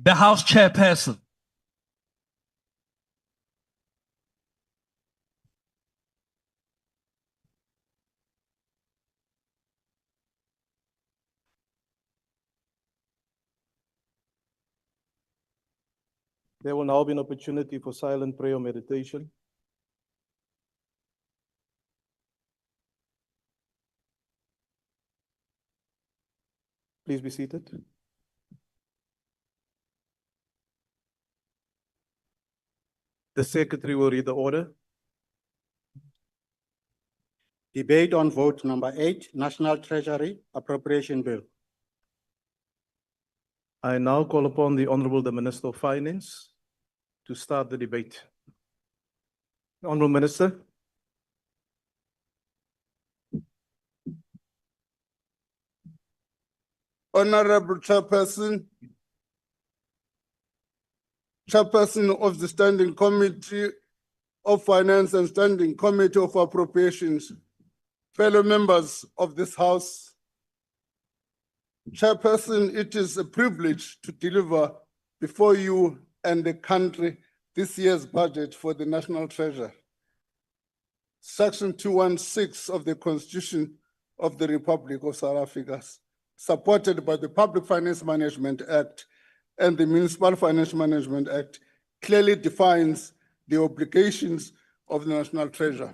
The House Chairperson. There will now be an opportunity for silent prayer or meditation. Please be seated. The Secretary will read the order. Debate on vote number 8, National Treasury Appropriation Bill. I now call upon the Honorable the Minister of Finance to start the debate. Honorable Minister. Honorable Chairperson of the Standing Committee of Finance and Standing Committee of Appropriations, fellow members of this House. Chairperson, it is a privilege to deliver before you and the country this year's budget for the National Treasury. Section 216 of the Constitution of the Republic of South Africa, supported by the Public Finance Management Act and the Municipal Finance Management Act, clearly defines the obligations of the National Treasury.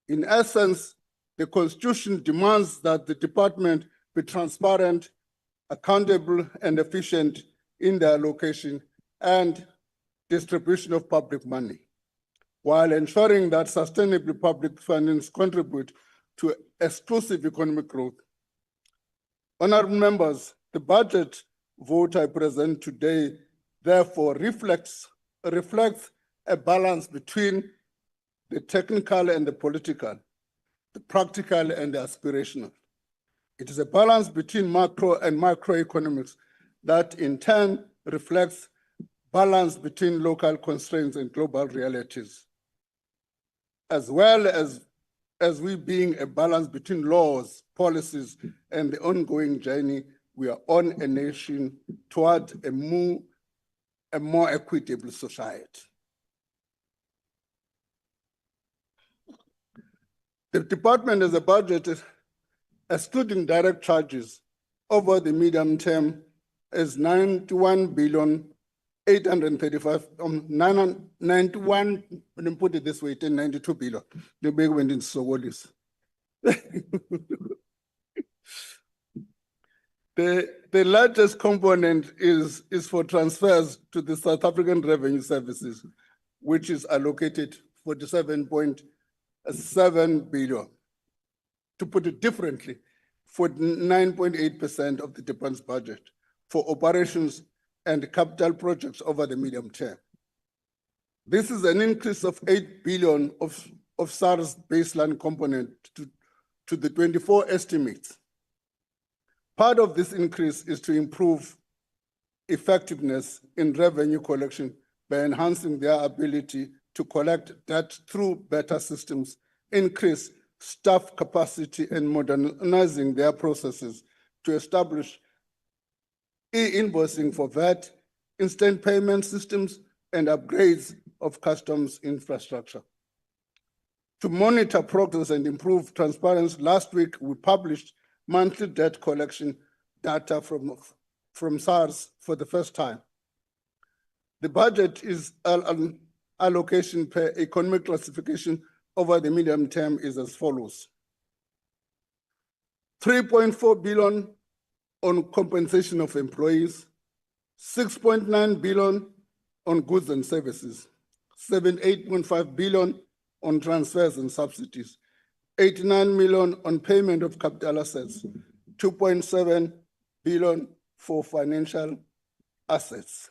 In essence, the Constitution demands that the department be transparent, accountable, and efficient in the allocation and distribution of public money, while ensuring that sustainable public finance contribute to exclusive economic growth. Honorable members, the budget vote I present today therefore reflects a balance between the technical and the political, the practical and the aspirational. It is a balance between macro and microeconomics that in turn reflects balance between local constraints and global realities, as well as we being a balance between laws, policies, and the ongoing journey we are on a nation toward a more equitable society. The department has a budget, excluding direct charges, over the medium term is 91 billion 835 91. Let me put it this way: 92 billion. The big went in Sogolis. The largest component is for transfers to the South African Revenue Services, which is allocated 47.7 billion. To put it differently, 49.8% of the department's budget for operations and capital projects over the medium term. This is an increase of 8 billion of SARS baseline component to the 24 estimates. Part of this increase is to improve effectiveness in revenue collection by enhancing their ability to collect debt through better systems, increase staff capacity, and modernizing their processes to establish e-invoicing for VAT, instant payment systems, and upgrades of customs infrastructure. To monitor progress and improve transparency, last week we published monthly debt collection data from SARS for the first time. The budget is an allocation per economic classification over the medium term is as follows. 3.4 billion on compensation of employees, 6.9 billion on goods and services, 78.5 billion on transfers and subsidies, 89 million on payment of capital assets, 2.7 billion for financial assets.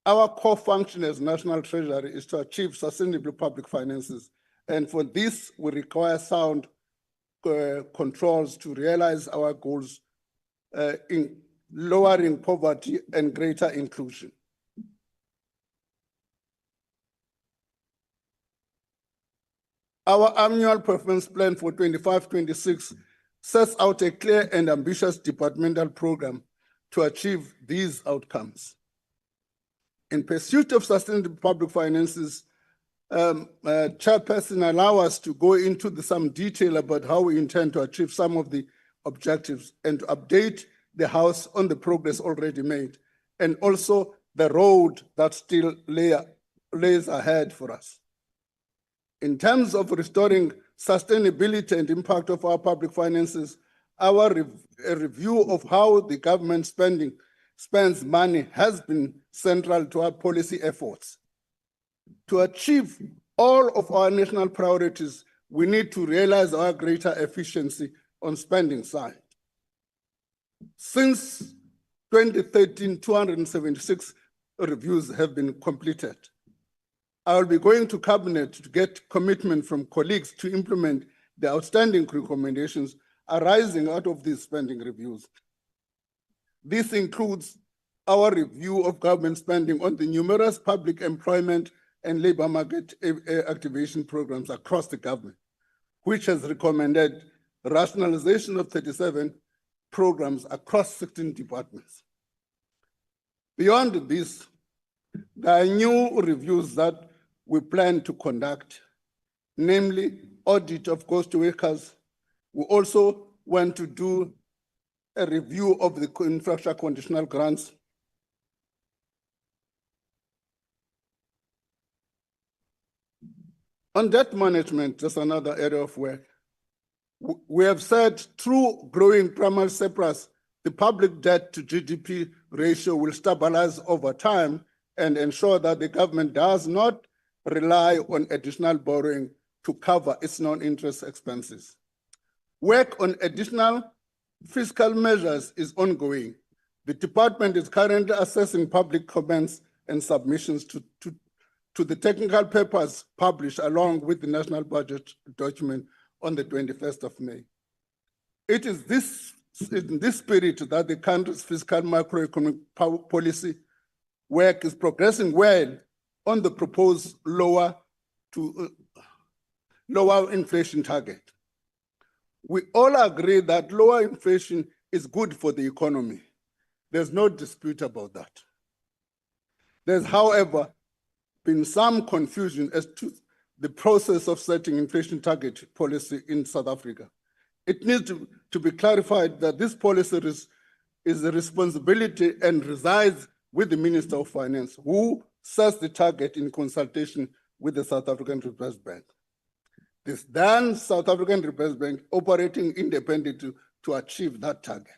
Our core function as National Treasury is to achieve sustainable public finances, and for this we require sound controls to realize our goals in lowering poverty and greater inclusion. Our annual performance plan for 25-26 sets out a clear and ambitious departmental program to achieve these outcomes. In pursuit of sustainable public finances, Chairperson, allow us to go into some detail about how we intend to achieve some of the objectives and to update the House on the progress already made, and also the road that still lays ahead for us. In terms of restoring sustainability and impact of our public finances, our review of how the government spends money has been central to our policy efforts. To achieve all of our national priorities, we need to realize our greater efficiency on spending side. Since 2013, 276 reviews have been completed. I will be going to Cabinet to get commitment from colleagues to implement the outstanding recommendations arising out of these spending reviews. This includes our review of government spending on the numerous public employment and labor market activation programs across the government, which has recommended rationalization of 37 programs across 16 departments. Beyond this, there are new reviews that we plan to conduct, namely audit of ghost workers. We also want to do a review of the infrastructure conditional grants. On debt management, that's another area of work. We have said through growing primary surplus, the public debt to GDP ratio will stabilize over time and ensure that the government does not rely on additional borrowing to cover its non-interest expenses. Work on additional fiscal measures is ongoing. The department is currently assessing public comments and submissions to the technical papers published along with the national budget document on the 21st of May. It is in this spirit that the country's fiscal macroeconomic policy work is progressing well on the proposed lower inflation target. We all agree that lower inflation is good for the economy. There's no dispute about that. There's, however, been some confusion as to the process of setting inflation target policy in South Africa. It needs to be clarified that this policy is a responsibility and resides with the Minister of Finance, who sets the target in consultation with the South African Reserve Bank. This then South African Reserve Bank operating independently to achieve that target.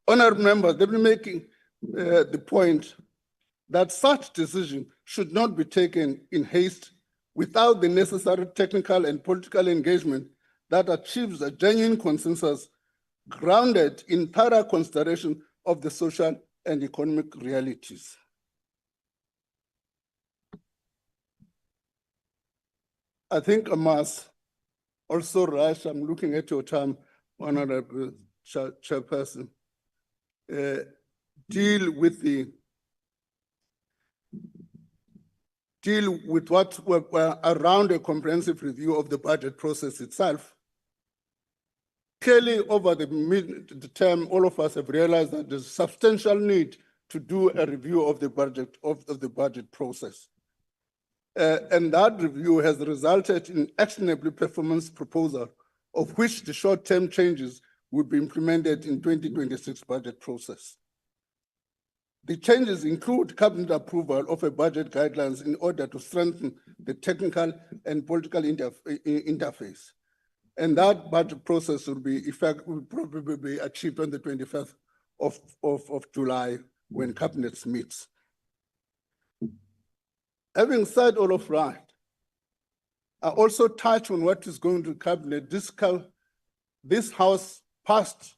Honourable members, they've been making the point that such decision should not be taken in haste without the necessary technical and political engagement that achieves a genuine consensus grounded in thorough consideration of the social and economic realities. I think I must also rush, I'm looking at your time, Honourable Chairperson, deal with what were around a comprehensive review of the budget process itself. Clearly, over the term, all of us have realized that there's substantial need to do a review of the budget process. And that review has resulted in actionable performance proposal, of which the short-term changes will be implemented in 2026 budget process. The changes include cabinet approval of a budget guidelines in order to strengthen the technical and political interface. And that budget process will probably be achieved on the 25th of July when cabinet meets. Having said all of that, I also touch on what is going to cabinet. This House passed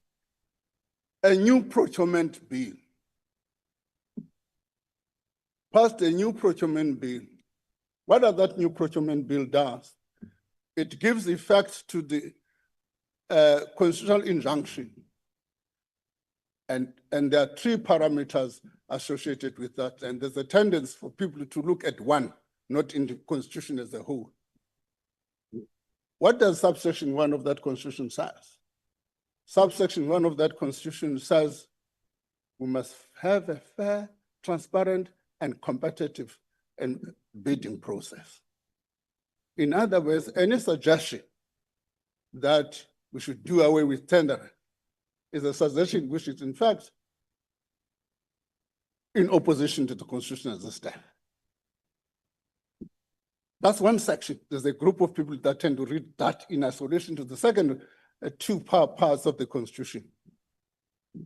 a new procurement bill. What does that new procurement bill does? It gives effect to the constitutional injunction. And there are three parameters associated with that. And there's a tendency for people to look at one, not in the Constitution as a whole. What does subsection 1 of that Constitution say? Subsection 1 of that Constitution says we must have a fair, transparent, and competitive bidding process. In other words, any suggestion that we should do away with tendering is a suggestion which is in fact in opposition to the Constitution as a stand. That's one section. There's a group of people that tend to read that in isolation to the second two parts of the Constitution.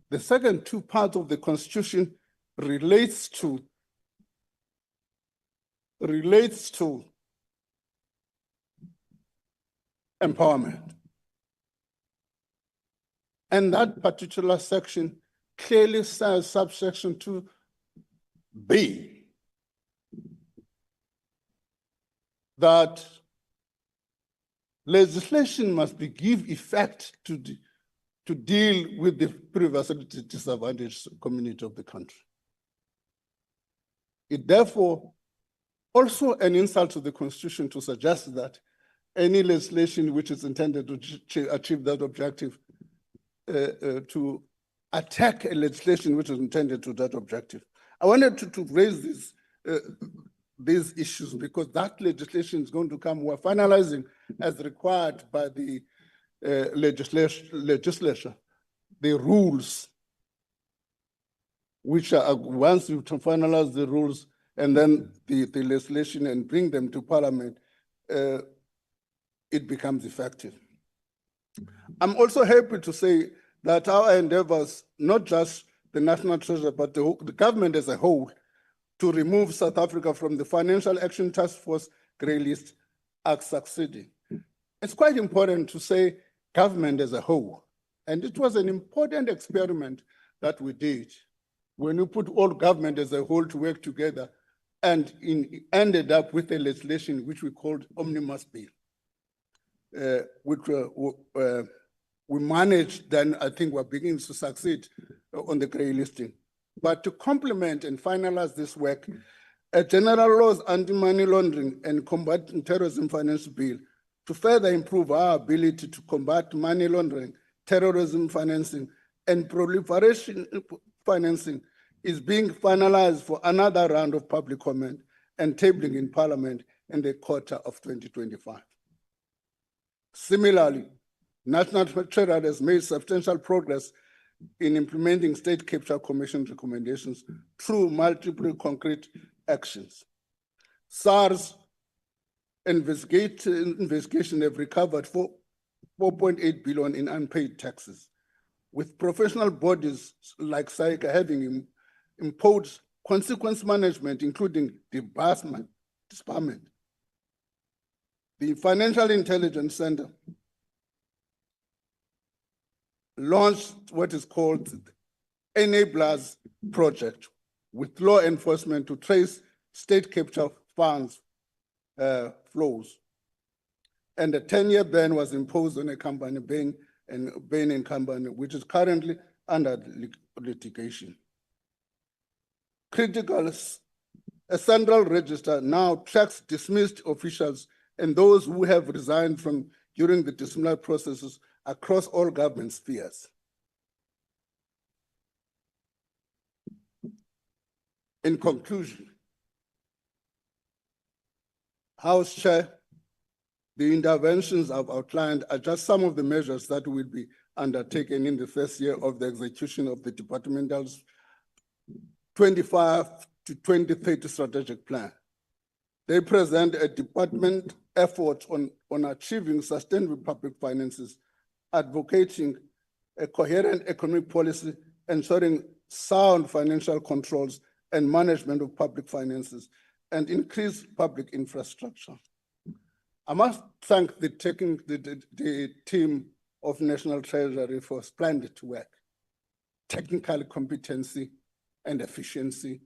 The second two parts of the Constitution relates to empowerment. And that particular section clearly says, subsection 2B, that legislation must give effect to deal with the previously disadvantaged community of the country. It therefore also an insult to the Constitution to suggest that any legislation which is intended to achieve that objective, to attack a legislation which is intended to that objective. I wanted to raise these issues because that legislation is going to come. We're finalizing as required by the legislature, the rules, which are, once you finalize the rules and then the legislation and bring them to Parliament, it becomes effective. I'm also happy to say that our endeavors, not just the National Treasury, but the government as a whole, to remove South Africa from the Financial Action Task Force grey list are succeeding. It's quite important to say government as a whole. And it was an important experiment that we did when we put all government as a whole to work together and ended up with a legislation which we called Omnibus Bill, which we managed, then I think we're beginning to succeed on the grey listing. But to complement and finalize this work, a general laws anti-money laundering and combating terrorism finance bill to further improve our ability to combat money laundering, terrorism financing, and proliferation financing is being finalized for another round of public comment and tabling in Parliament in the quarter of 2025. Similarly, National Treasury has made substantial progress in implementing State Capital Commission recommendations through multiple concrete actions. SARS investigation have recovered 4.8 billion in unpaid taxes, with professional bodies like SAICA having imposed consequence management, including disbursement. The Financial Intelligence Center launched what is called the Enablers Project with law enforcement to trace state capital funds flows. And a 10-year ban was imposed on a company, Bain & Company, which is currently under litigation. A central register now tracks dismissed officials and those who have resigned from during the disciplinary processes across all government spheres. In conclusion, House Chair, the interventions I've outlined are just some of the measures that will be undertaken in the first year of the execution of the departmental's 25 to 2030 strategic plan. They present a department effort on achieving sustainable public finances, advocating a coherent economic policy, ensuring sound financial controls and management of public finances, and increase public infrastructure. I must thank the team of National Treasury for splendid work, technical competency, and efficiency.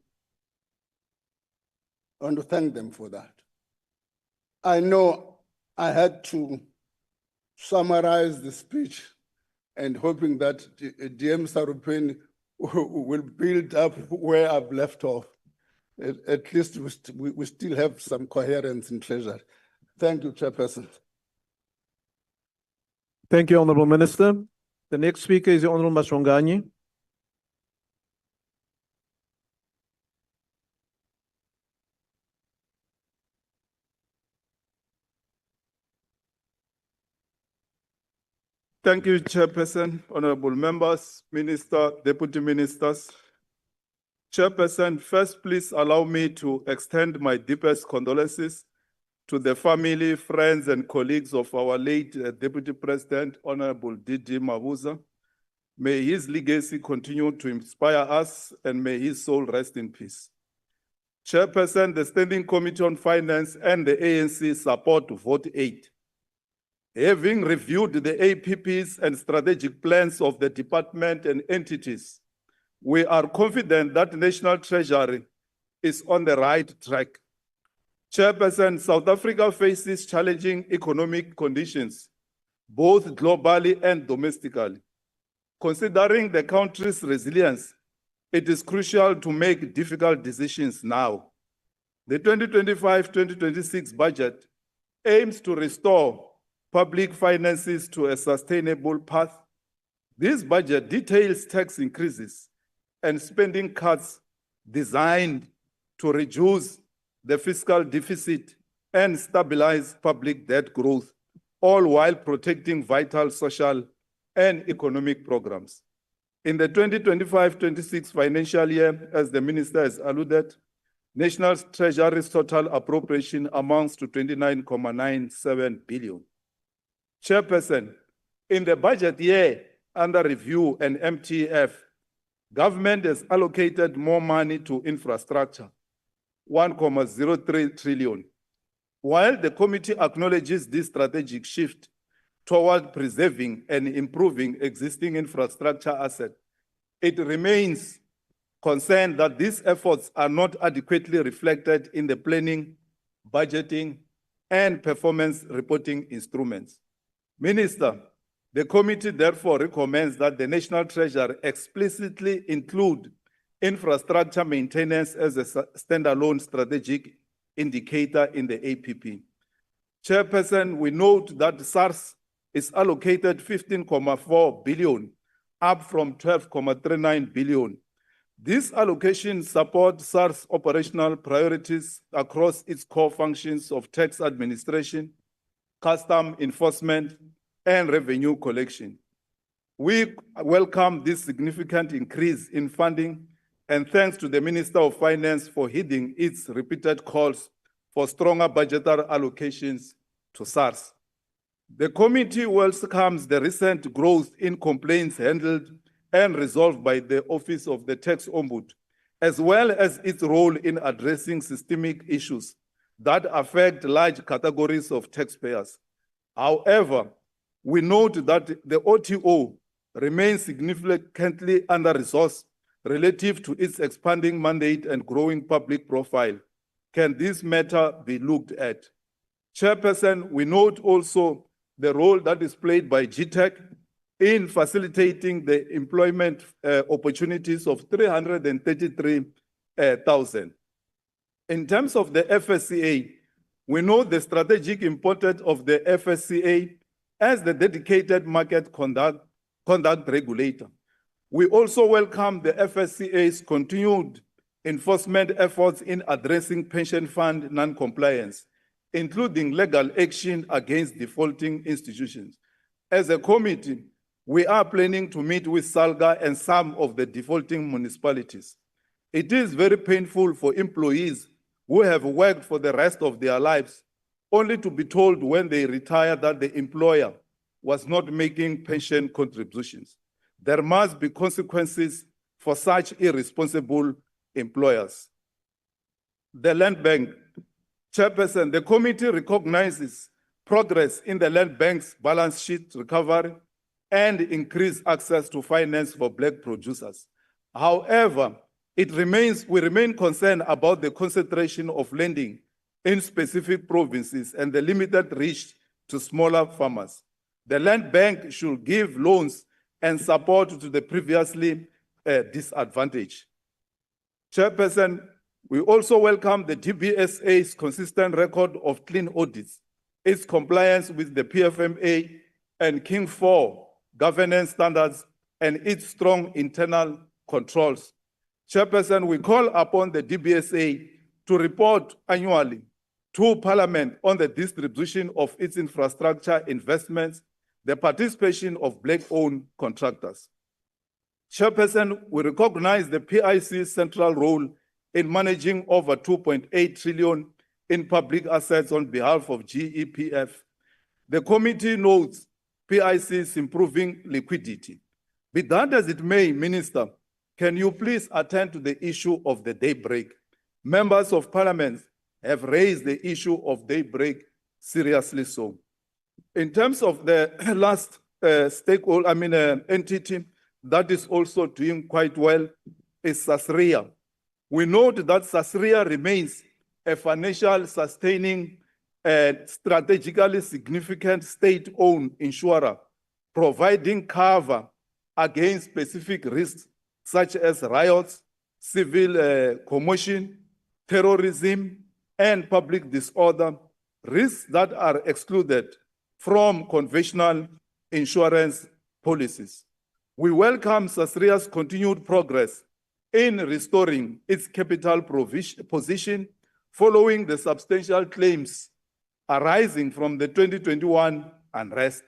I want to thank them for that. I know I had to summarize the speech and hoping that DM Sarupeni will build up where I've left off. At least we still have some coherence in Treasury. Thank you, Chairperson. Thank you, Honorable Minister. The next speaker is the Honorable Maswanganyi. Thank you, Chairperson, honorable members, Minister, Deputy Ministers. Chairperson, first, please allow me to extend my deepest condolences to the family, friends, and colleagues of our late Deputy President, Honorable D.D. Mabuza. May his legacy continue to inspire us, and may his soul rest in peace. Chairperson, the Standing Committee on Finance and the ANC support Vote 8. Having reviewed the APPs and strategic plans of the department and entities, we are confident that National Treasury is on the right track. Chairperson, South Africa faces challenging economic conditions, both globally and domestically. Considering the country's resilience, it is crucial to make difficult decisions now. The 2025-2026 budget aims to restore public finances to a sustainable path. This budget details tax increases and spending cuts designed to reduce the fiscal deficit and stabilize public debt growth, all while protecting vital social and economic programs. In the 2025-26 financial year, as the Minister has alluded, National Treasury's total appropriation amounts to 29.97 billion. Chairperson, in the budget year under review and MTF, government has allocated more money to infrastructure, 1.03 trillion. While the committee acknowledges this strategic shift toward preserving and improving existing infrastructure assets, it remains concerned that these efforts are not adequately reflected in the planning, budgeting, and performance reporting instruments. Minister, the committee therefore recommends that the National Treasury explicitly include infrastructure maintenance as a standalone strategic indicator in the APP. Chairperson, we note that SARS is allocated 15.4 billion, up from 12.39 billion. This allocation supports SARS operational priorities across its core functions of tax administration, custom enforcement, and revenue collection. We welcome this significant increase in funding, and thanks to the Minister of Finance for heeding its repeated calls for stronger budgetary allocations to SARS. The committee welcomes the recent growth in complaints handled and resolved by the Office of the Tax Ombudsman, as well as its role in addressing systemic issues that affect large categories of taxpayers. However, we note that the OTO remains significantly under-resourced relative to its expanding mandate and growing public profile. Can this matter be looked at? Chairperson, we note also the role that is played by GTEC in facilitating the employment opportunities of 333,000. In terms of the FSCA, we know the strategic importance of the FSCA as the dedicated market conduct regulator. We also welcome the FSCA's continued enforcement efforts in addressing pension fund non-compliance, including legal action against defaulting institutions. As a committee, we are planning to meet with SALGA and some of the defaulting municipalities. It is very painful for employees who have worked for the rest of their lives only to be told when they retire that the employer was not making pension contributions. There must be consequences for such irresponsible employers. The Land Bank. Chairperson, the committee recognizes progress in the Land Bank's balance sheet recovery and increased access to finance for Black producers. However, we remain concerned about the concentration of lending in specific provinces and the limited reach to smaller farmers. The Land Bank should give loans and support to the previously disadvantaged. Chairperson, we also welcome the DBSA's consistent record of clean audits, its compliance with the PFMA and King IV governance standards, and its strong internal controls. Chairperson, we call upon the DBSA to report annually to Parliament on the distribution of its infrastructure investments, the participation of Black-owned contractors. Chairperson, we recognize the PIC's central role in managing over 2.8 trillion in public assets on behalf of GEPF. The committee notes PIC's improving liquidity. Be that as it may, Minister, can you please attend to the issue of the daybreak? Members of Parliament have raised the issue of daybreak seriously so. In terms of the last entity that is also doing quite well is SASRIA. We note that SASRIA remains a financial sustaining and strategically significant state-owned insurer, providing cover against specific risks such as riots, civil commotion, terrorism, and public disorder, risks that are excluded from conventional insurance policies. We welcome SASRIA's continued progress in restoring its capital position following the substantial claims arising from the 2021 unrest.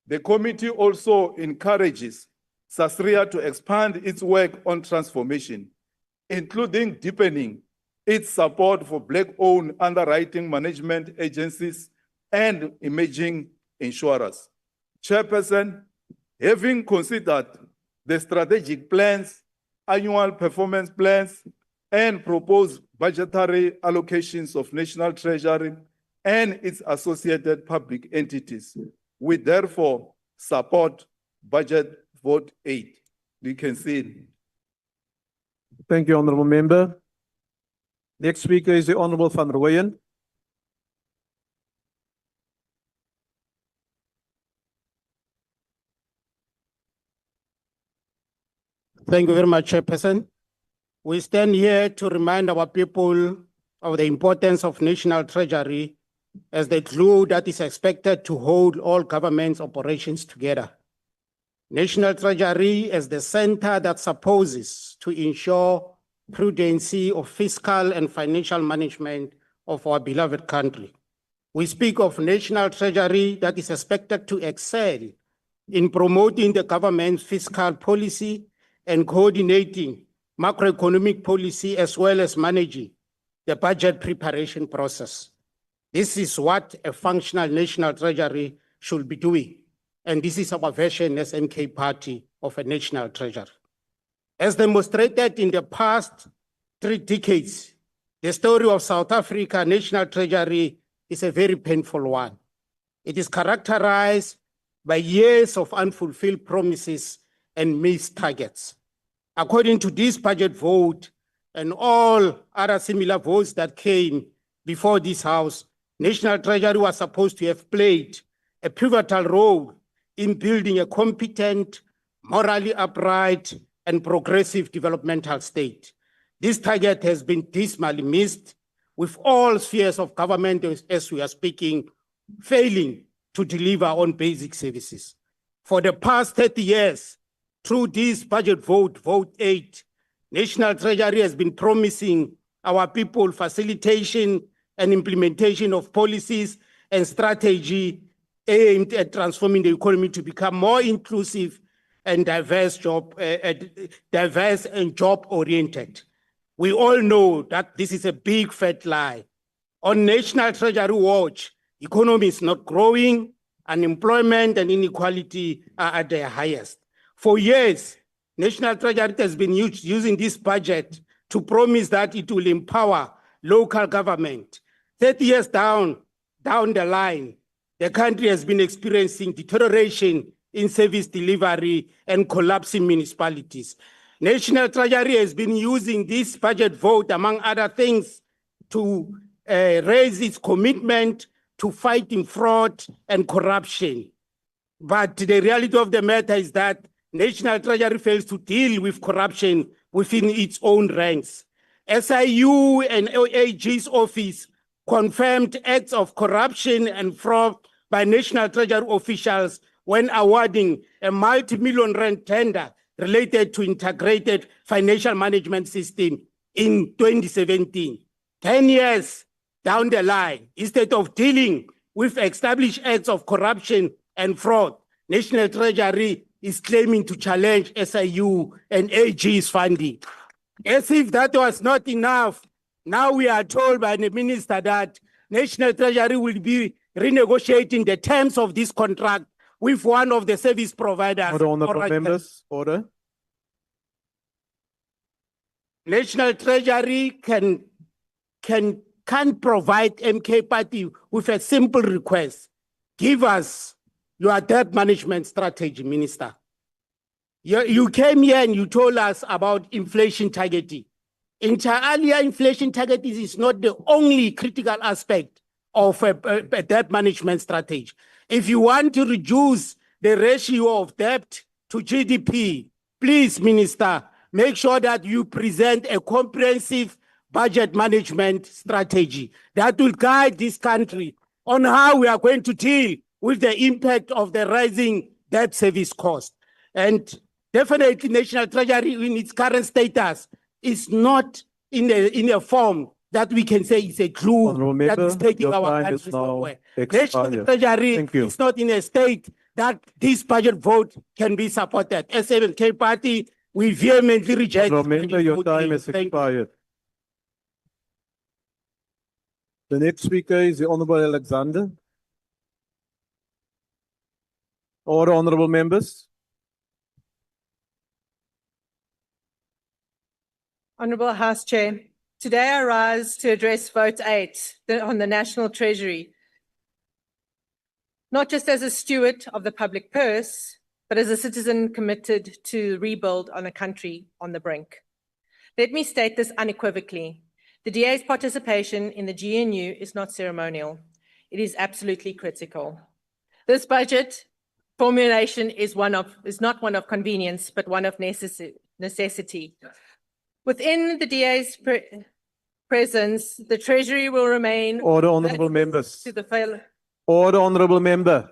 The committee also encourages SASRIA to expand its work on transformation, including deepening its support for Black-owned underwriting management agencies and emerging insurers. Chairperson, having considered the strategic plans, annual performance plans, and proposed budgetary allocations of National Treasury and its associated public entities, we therefore support budget vote 8. You can see it. Thank you, Honourable Member. Next speaker is the Honourable Van Rooyen. Thank you very much, Chairperson. We stand here to remind our people of the importance of National Treasury as the glue that is expected to hold all government's operations together. National Treasury as the center that supposes to ensure prudency of fiscal and financial management of our beloved country. We speak of National Treasury that is expected to excel in promoting the government's fiscal policy and coordinating macroeconomic policy as well as managing the budget preparation process. This is what a functional National Treasury should be doing. And this is our version as NK Party of a National Treasury. As demonstrated in the past 3 decades, the story of South Africa National Treasury is a very painful one. It is characterized by years of unfulfilled promises and missed targets. According to this budget vote and all other similar votes that came before this House, National Treasury was supposed to have played a pivotal role in building a competent, morally upright, and progressive developmental state. This target has been dismally missed, with all spheres of government, as we are speaking, failing to deliver on basic services. For the past 30 years, through this budget vote, vote 8, National Treasury has been promising our people facilitation and implementation of policies and strategy aimed at transforming the economy to become more inclusive and diverse and job-oriented. We all know that this is a big fat lie. On National Treasury Watch, economy is not growing, unemployment and inequality are at their highest. For years, National Treasury has been using this budget to promise that it will empower local government. 30 years down the line, the country has been experiencing deterioration in service delivery and collapsing municipalities. National Treasury has been using this budget vote, among other things, to raise its commitment to fighting fraud and corruption. But the reality of the matter is that National Treasury fails to deal with corruption within its own ranks. SIU and AG's office confirmed acts of corruption and fraud by National Treasury officials when awarding a multi-million rand tender related to integrated financial management system in 2017. 10 years down the line, instead of dealing with established acts of corruption and fraud, National Treasury is claiming to challenge SIU and AG's funding. As if that was not enough, now we are told by the minister that National Treasury will be renegotiating the terms of this contract with one of the service providers. Order, honorable members, order. National Treasury can provide MK Party with a simple request. Give us your debt management strategy, Minister. You came here and you told us about inflation targeting. Inter alia, inflation targeting is not the only critical aspect of a debt management strategy. If you want to reduce the ratio of debt to GDP, please, Minister, make sure that you present a comprehensive budget management strategy that will guide this country on how we are going to deal with the impact of the rising debt service cost. And definitely National Treasury in its current status is not in a form that we can say is a clue that is taking our country somewhere. National Treasury is not in a state that this budget vote can be supported. SANK Party, we vehemently reject. Member, your time has expired. The next speaker is the Honorable Alexander. Order, honorable members. Honourable House Chair, today I rise to address Vote 8 on the National Treasury, not just as a steward of the public purse, but as a citizen committed to rebuild on a country on the brink. Let me state this unequivocally. The DA's participation in the GNU is not ceremonial. It is absolutely critical. This budget formulation is not one of convenience, but one of necessity. Within the DA's presence, the Treasury will remain. Order, honorable members. To the fail. Order, honorable member.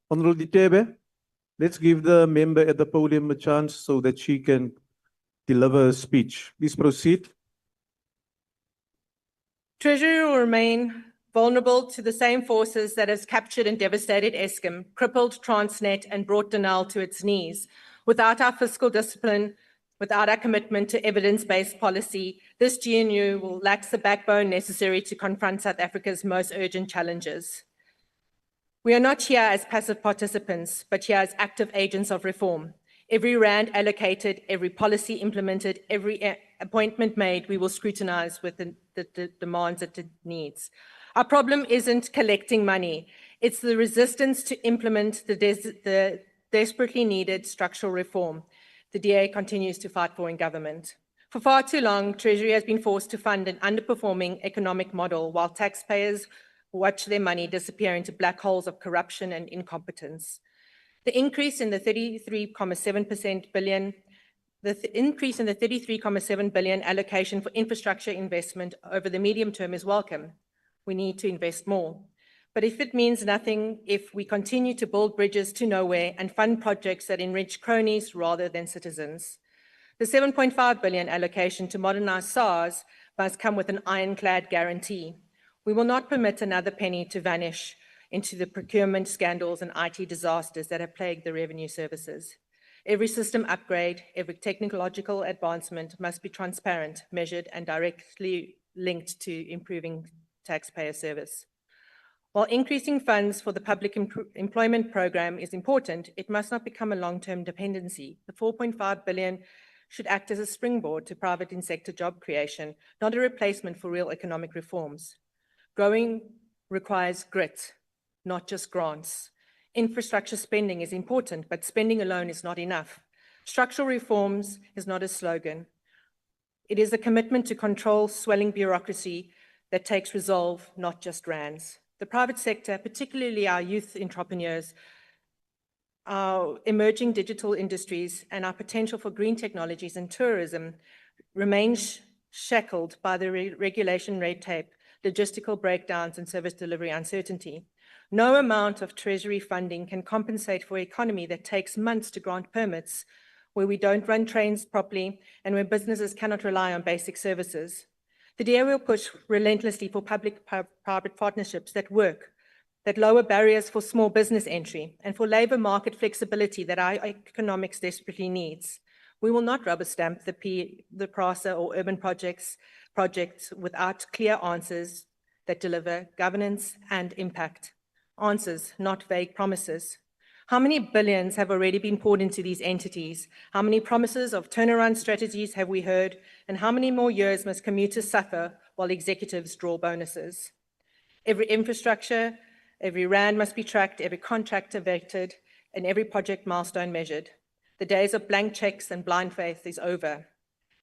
Honorable Ditebe, let's give the member at the podium a chance so that she can deliver a speech. Please proceed. Treasury will remain vulnerable to the same forces that has captured and devastated Eskom, crippled Transnet and brought Denel to its knees. Without our fiscal discipline, without our commitment to evidence-based policy, this GNU will lack the backbone necessary to confront South Africa's most urgent challenges. We are not here as passive participants, but here as active agents of reform. Every rand allocated, every policy implemented, every appointment made, we will scrutinize with the demands that it needs. Our problem isn't collecting money. It's the resistance to implement the desperately needed structural reform the DA continues to fight for in government. For far too long, Treasury has been forced to fund an underperforming economic model while taxpayers watch their money disappear into black holes of corruption and incompetence. The increase in the 33.7 billion allocation for infrastructure investment over the medium term is welcome. We need to invest more. But if it means nothing, if we continue to build bridges to nowhere and fund projects that enrich cronies rather than citizens, the 7.5 billion allocation to modernize SARS must come with an ironclad guarantee. We will not permit another penny to vanish into the procurement scandals and IT disasters that have plagued the revenue services. Every system upgrade, every technological advancement must be transparent, measured, and directly linked to improving taxpayer service. While increasing funds for the public employment program is important, it must not become a long-term dependency. The 4.5 billion should act as a springboard to private and sector job creation, not a replacement for real economic reforms. Growing requires grit, not just grants. Infrastructure spending is important, but spending alone is not enough. Structural reforms is not a slogan. It is a commitment to control swelling bureaucracy that takes resolve, not just rands. The private sector, particularly our youth entrepreneurs, our emerging digital industries, and our potential for green technologies and tourism remains shackled by the regulation red tape, logistical breakdowns, and service delivery uncertainty. No amount of Treasury funding can compensate for an economy that takes months to grant permits, where we don't run trains properly, and where businesses cannot rely on basic services. The DA will push relentlessly for public-private partnerships that work, that lower barriers for small business entry, and for labour market flexibility that our economics desperately needs. We will not rubber stamp the PRASA or urban projects without clear answers that deliver governance and impact. Answers, not vague promises. How many billions have already been poured into these entities? How many promises of turnaround strategies have we heard? And how many more years must commuters suffer while executives draw bonuses? Every infrastructure, every rand must be tracked, every contractor vetted, and every project milestone measured. The days of blank checks and blind faith is over.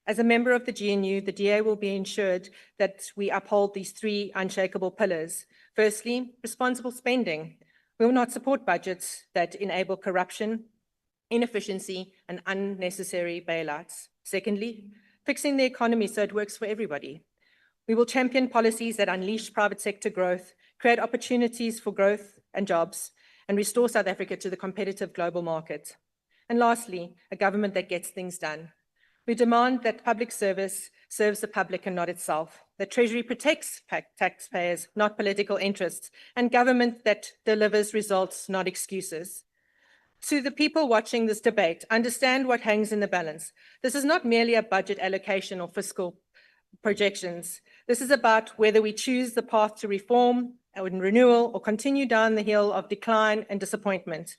As a member of the GNU, the DA will be ensured that we uphold these three unshakable pillars. Firstly, responsible spending. We will not support budgets that enable corruption, inefficiency, and unnecessary bailouts. Secondly, fixing the economy so it works for everybody. We will champion policies that unleash private sector growth, create opportunities for growth and jobs, and restore South Africa to the competitive global market. And lastly, a government that gets things done. We demand that public service serves the public and not itself, that Treasury protects taxpayers, not political interests, and government that delivers results, not excuses. To the people watching this debate, understand what hangs in the balance. This is not merely a budget allocation or fiscal projections. This is about whether we choose the path to reform and renewal or continue down the hill of decline and disappointment.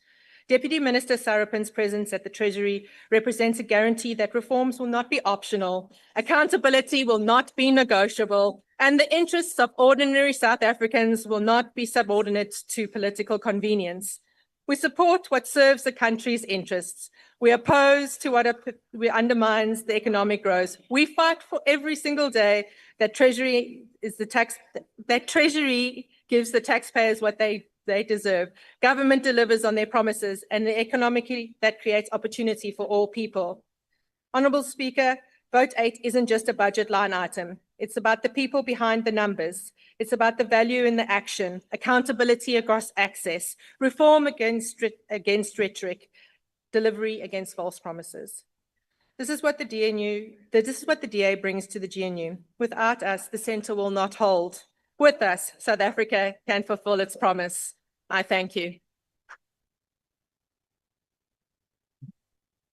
Deputy Minister Sarapin's presence at the Treasury represents a guarantee that reforms will not be optional, accountability will not be negotiable, and the interests of ordinary South Africans will not be subordinate to political convenience. We support what serves the country's interests. We oppose to what undermines the economic growth. We fight for every single day that Treasury gives the taxpayers what they deserve. Government delivers on their promises, and economically that creates opportunity for all people. Honourable Speaker, Vote 8 isn't just a budget line item. It's about the people behind the numbers. It's about the value in the action, accountability across access, reform against rhetoric, delivery against false promises. This is what the DA brings to the GNU. Without us, the centre will not hold. With us, South Africa can fulfill its promise. I thank you.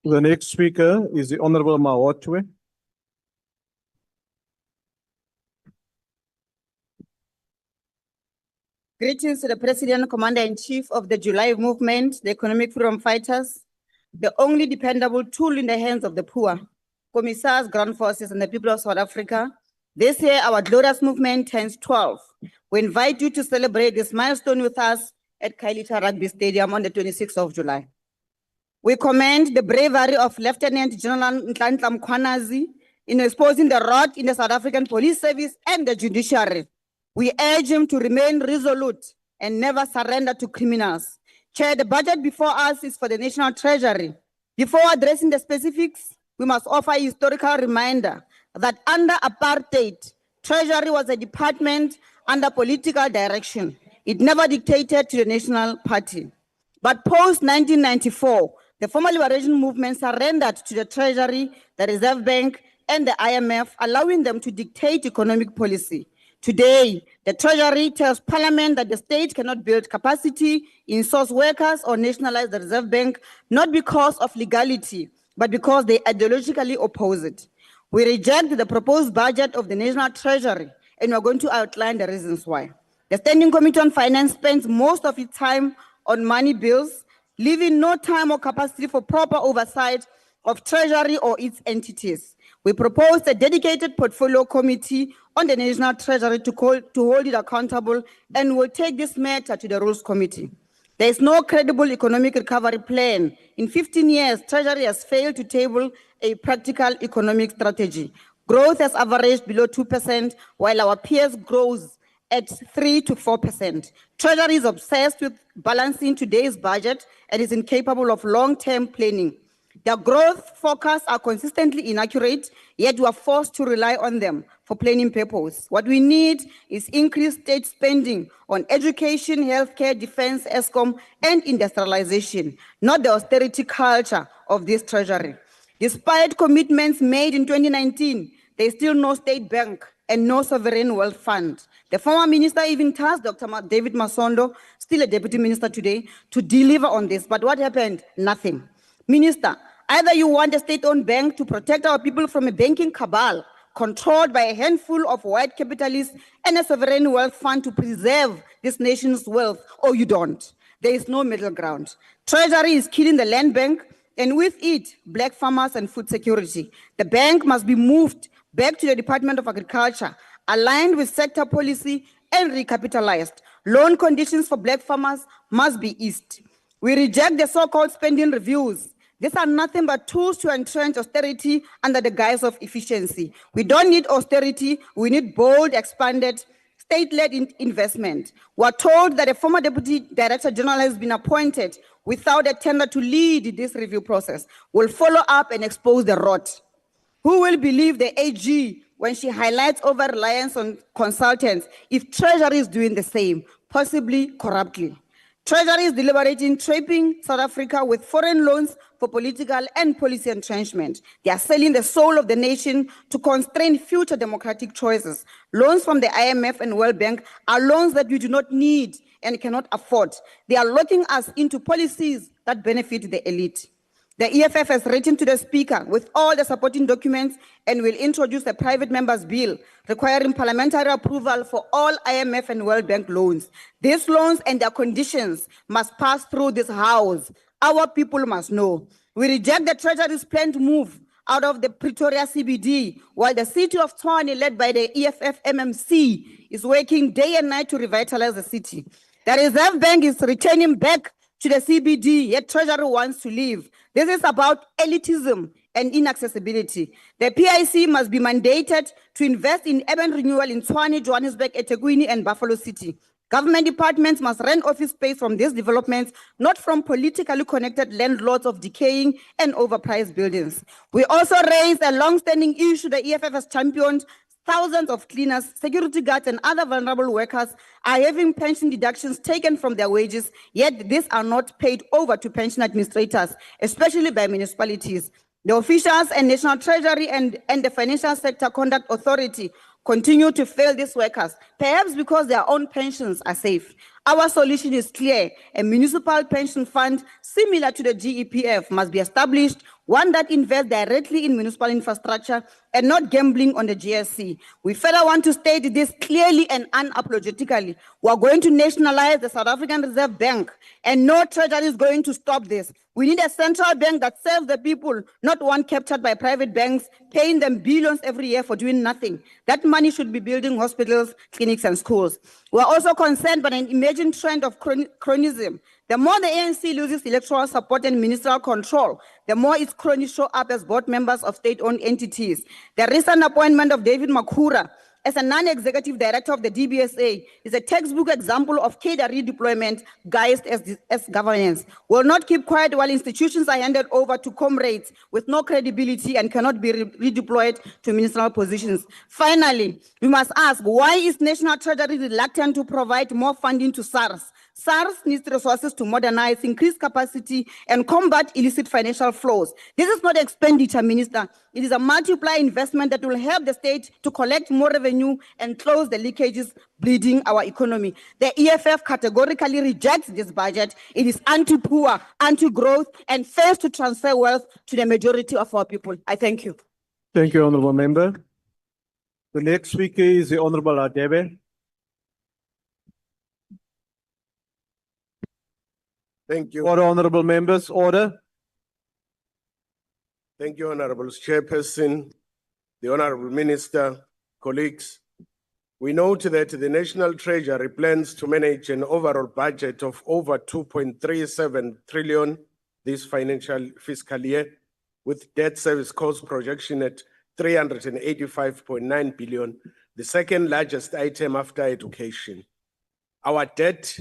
The next speaker is the Honourable Mahotwe. Greetings to the President, Commander-in-Chief of the July Movement, the Economic Freedom Fighters, the only dependable tool in the hands of the poor, commissars, ground forces, and the people of South Africa. This year, our glorious movement turns 12. We invite you to celebrate this milestone with us at Kailita Rugby Stadium on the 26th of July. We commend the bravery of Lieutenant General Nhlanhla Mkhwanazi in exposing the rot in the South African Police Service and the judiciary. We urge him to remain resolute and never surrender to criminals. Chair, the budget before us is for the National Treasury. Before addressing the specifics, we must offer a historical reminder that under apartheid, Treasury was a department under political direction. It never dictated to the National Party. But post-1994, the former liberation movement surrendered to the Treasury, the Reserve Bank, and the IMF, allowing them to dictate economic policy. Today, the Treasury tells Parliament that the state cannot build capacity, in-source workers, or nationalize the Reserve Bank, not because of legality, but because they ideologically oppose it. We reject the proposed budget of the National Treasury, and we're going to outline the reasons why. The Standing Committee on Finance spends most of its time on money bills, leaving no time or capacity for proper oversight of Treasury or its entities. We proposed a dedicated portfolio committee on the National Treasury to hold it accountable, and will take this matter to the Rules Committee. There is no credible economic recovery plan. In 15 years, Treasury has failed to table a practical economic strategy. Growth has averaged below 2%, while our peers grows at 3 to 4%. Treasury is obsessed with balancing today's budget and is incapable of long-term planning. Their growth forecasts are consistently inaccurate, yet we are forced to rely on them for planning purposes. What we need is increased state spending on education, healthcare, defense, ESCOM, and industrialization, not the austerity culture of this Treasury. Despite commitments made in 2019, there is still no state bank and no sovereign wealth fund. The former minister even tasked Dr. David Masondo, still a deputy minister today, to deliver on this. But what happened? Nothing. Minister, either you want a state-owned bank to protect our people from a banking cabal controlled by a handful of white capitalists and a sovereign wealth fund to preserve this nation's wealth, or you don't. There is no middle ground. Treasury is killing the land bank, and with it, black farmers and food security. The bank must be moved back to the Department of Agriculture, aligned with sector policy and recapitalized. Loan conditions for black farmers must be eased. We reject the so-called spending reviews. These are nothing but tools to entrench austerity under the guise of efficiency. We don't need austerity, we need bold, expanded, state-led investment. We're told that a former Deputy Director General has been appointed without a tender to lead this review process. We'll follow up and expose the rot. Who will believe the AG when she highlights over-reliance on consultants if Treasury is doing the same, possibly corruptly? Treasury is deliberating trapping South Africa with foreign loans for political and policy entrenchment. They are selling the soul of the nation to constrain future democratic choices. Loans from the IMF and World Bank are loans that we do not need and cannot afford. They are locking us into policies that benefit the elite. The EFF has written to the Speaker with all the supporting documents and will introduce a private member's bill requiring parliamentary approval for all IMF and World Bank loans. These loans and their conditions must pass through this House. Our people must know. We reject the Treasury's plan to move out of the Pretoria CBD, while the city of Tshwane, led by the EFF MMC, is working day and night to revitalize the city. The Reserve Bank is returning back to the CBD, yet Treasury wants to leave. This is about elitism and inaccessibility. The PIC must be mandated to invest in urban renewal in Tshwane, Johannesburg, eThekwini, and Buffalo City. Government departments must rent office space from these developments, not from politically connected landlords of decaying and overpriced buildings. We also raise a long-standing issue the EFF has championed. Thousands of cleaners, security guards, and other vulnerable workers are having pension deductions taken from their wages, yet these are not paid over to pension administrators, especially by municipalities. The officials and National Treasury and the Financial Sector Conduct Authority continue to fail these workers, perhaps because their own pensions are safe. Our solution is clear. A municipal pension fund similar to the GEPF must be established, one that invests directly in municipal infrastructure and not gambling on the GSC. We further want to state this clearly and unapologetically. We are going to nationalize the South African Reserve Bank, and no Treasury is going to stop this. We need a central bank that serves the people, not one captured by private banks, paying them billions every year for doing nothing. That money should be building hospitals, clinics, and schools. We are also concerned by an emerging trend of cronyism. The more the ANC loses electoral support and ministerial control, the more its cronies show up as board members of state-owned entities. The recent appointment of David Makhura as a non-executive director of the DBSA is a textbook example of cadre redeployment guised as governance. We'll not keep quiet while institutions are handed over to comrades with no credibility and cannot be redeployed to ministerial positions. Finally, we must ask, why is National Treasury reluctant to provide more funding to SARS? SARS needs resources to modernize, increase capacity, and combat illicit financial flows. This is not expenditure, Minister. It is a multiplier investment that will help the state to collect more revenue and close the leakages bleeding our economy. The EFF categorically rejects this budget. It is anti-poor, anti-growth, and fails to transfer wealth to the majority of our people. I thank you. Thank you, Honorable Member. The next speaker is the Honorable Adebe. Thank you. Order, Honorable Members, order. Thank you, Honorable Chairperson, the Honorable Minister, colleagues. We note that the National Treasury plans to manage an overall budget of over 2.37 trillion this fiscal year, with debt service cost projection at 385.9 billion, the second largest item after education. Our debt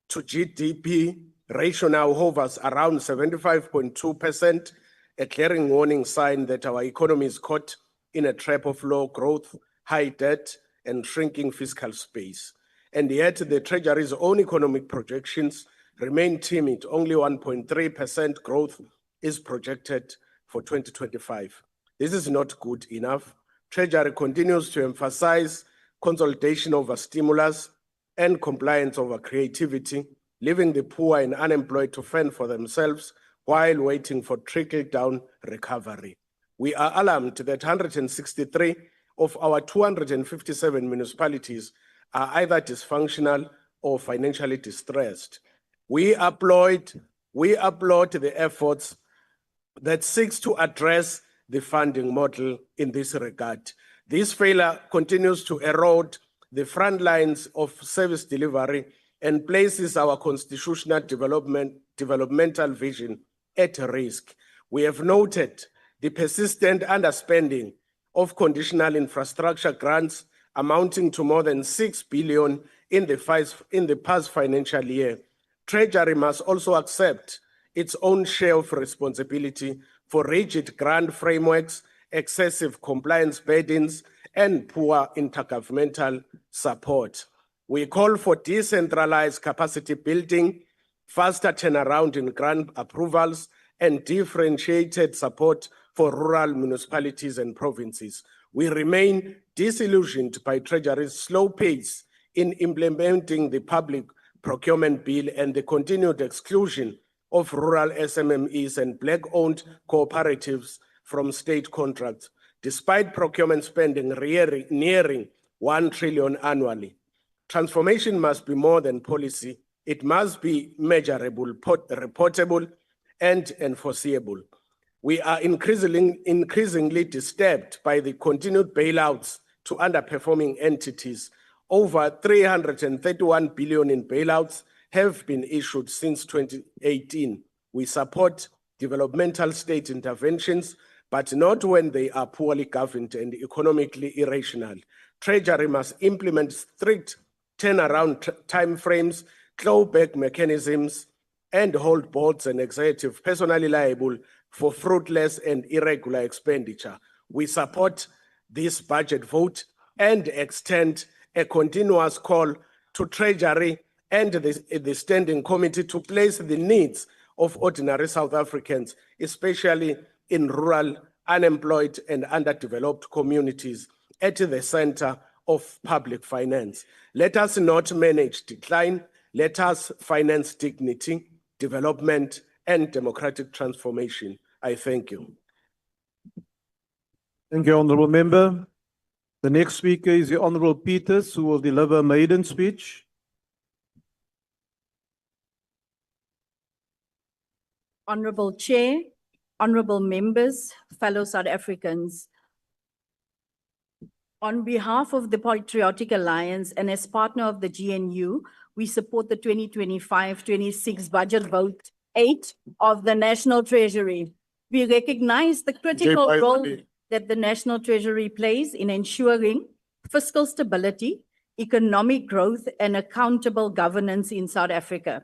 to GDP ratio now hovers around 75.2%, a glaring warning sign that our economy is caught in a trap of low growth, high debt, and shrinking fiscal space. And yet the Treasury's own economic projections remain timid. Only 1.3% growth is projected for 2025. This is not good enough. Treasury continues to emphasize consolidation over stimulus and compliance over creativity, leaving the poor and unemployed to fend for themselves while waiting for trickle-down recovery. We are alarmed that 163 of our 257 municipalities are either dysfunctional or financially distressed. We applaud the efforts that seeks to address the funding model in this regard. This failure continues to erode the front lines of service delivery and places our constitutional developmental vision at risk. We have noted the persistent underspending of conditional infrastructure grants amounting to more than 6 billion in the past financial year. Treasury must also accept its own share of responsibility for rigid grant frameworks, excessive compliance burdens, and poor intergovernmental support. We call for decentralized capacity building, faster turnaround in grant approvals, and differentiated support for rural municipalities and provinces. We remain disillusioned by Treasury's slow pace in implementing the public procurement bill and the continued exclusion of rural SMMEs and black-owned cooperatives from state contracts, despite procurement spending nearing 1 trillion annually. Transformation must be more than policy. It must be measurable, reportable, and enforceable. We are increasingly disturbed by the continued bailouts to underperforming entities. Over 331 billion in bailouts have been issued since 2018. We support developmental state interventions, but not when they are poorly governed and economically irrational. Treasury must implement strict turnaround timeframes, clawback mechanisms, and hold boards and executives personally liable for fruitless and irregular expenditure. We support this budget vote and extend a continuous call to Treasury and the Standing Committee to place the needs of ordinary South Africans, especially in rural, unemployed, and underdeveloped communities, at the center of public finance. Let us not manage decline. Let us finance dignity, development, and democratic transformation. I thank you. Thank you, Honorable Member. The next speaker is the Honorable Peters, who will deliver a maiden speech. Honorable Chair, honorable members, fellow South Africans. On behalf of the Patriotic Alliance and as partner of the GNU, we support the 2025-26 budget vote 8 of the National Treasury. We recognize the critical role that the National Treasury plays in ensuring fiscal stability, economic growth, and accountable governance in South Africa.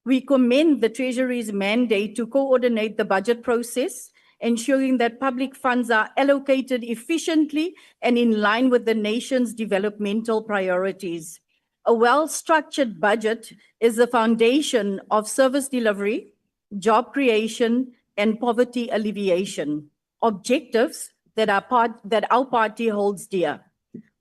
We commend the Treasury's mandate to coordinate the budget process, ensuring that public funds are allocated efficiently and in line with the nation's developmental priorities. A well-structured budget is the foundation of service delivery, job creation, and poverty alleviation. objectives that our party holds dear.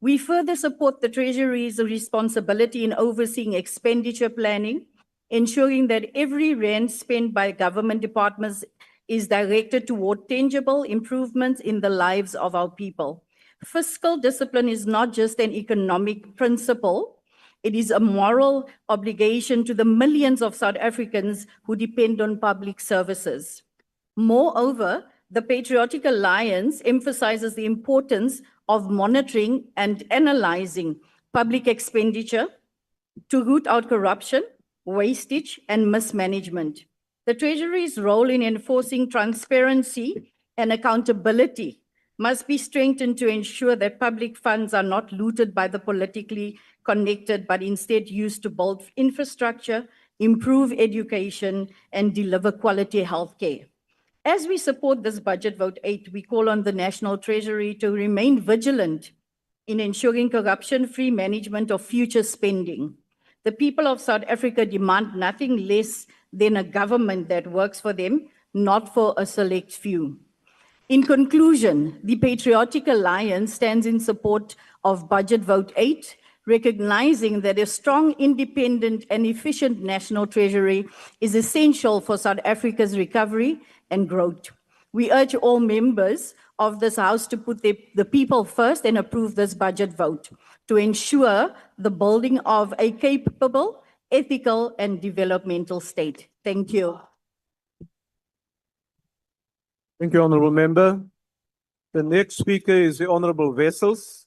We further support the Treasury's responsibility in overseeing expenditure planning, ensuring that every rand spent by government departments is directed toward tangible improvements in the lives of our people. Fiscal discipline is not just an economic principle, it is a moral obligation to the millions of South Africans who depend on public services. Moreover, the Patriotic Alliance emphasizes the importance of monitoring and analyzing public expenditure to root out corruption, wastage, and mismanagement. The Treasury's role in enforcing transparency and accountability must be strengthened to ensure that public funds are not looted by the politically connected, but instead used to build infrastructure, improve education, and deliver quality healthcare. As we support this Budget Vote 8, we call on the National Treasury to remain vigilant in ensuring corruption-free management of future spending. The people of South Africa demand nothing less than a government that works for them, not for a select few. In conclusion, the Patriotic Alliance stands in support of Budget Vote 8, recognizing that a strong, independent, and efficient National Treasury is essential for South Africa's recovery and growth. We urge all members of this House to put the people first and approve this budget vote to ensure the building of a capable, ethical, and developmental state. Thank you. Thank you, Honourable Member. The next speaker is the Honourable Wessels.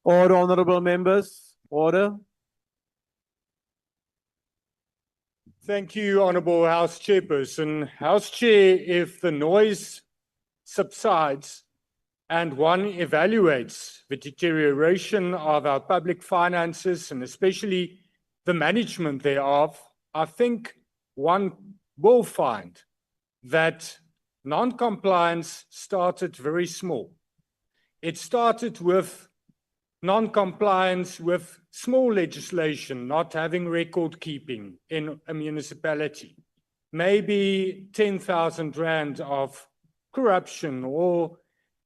Order, Honourable Members, order. Thank you, Honourable House Chairperson. House Chair, if the noise subsides and one evaluates the deterioration of our public finances and especially the management thereof, I think one will find that non-compliance started very small. It started with non-compliance with small legislation, not having record keeping in a municipality, maybe 10,000 rand of corruption or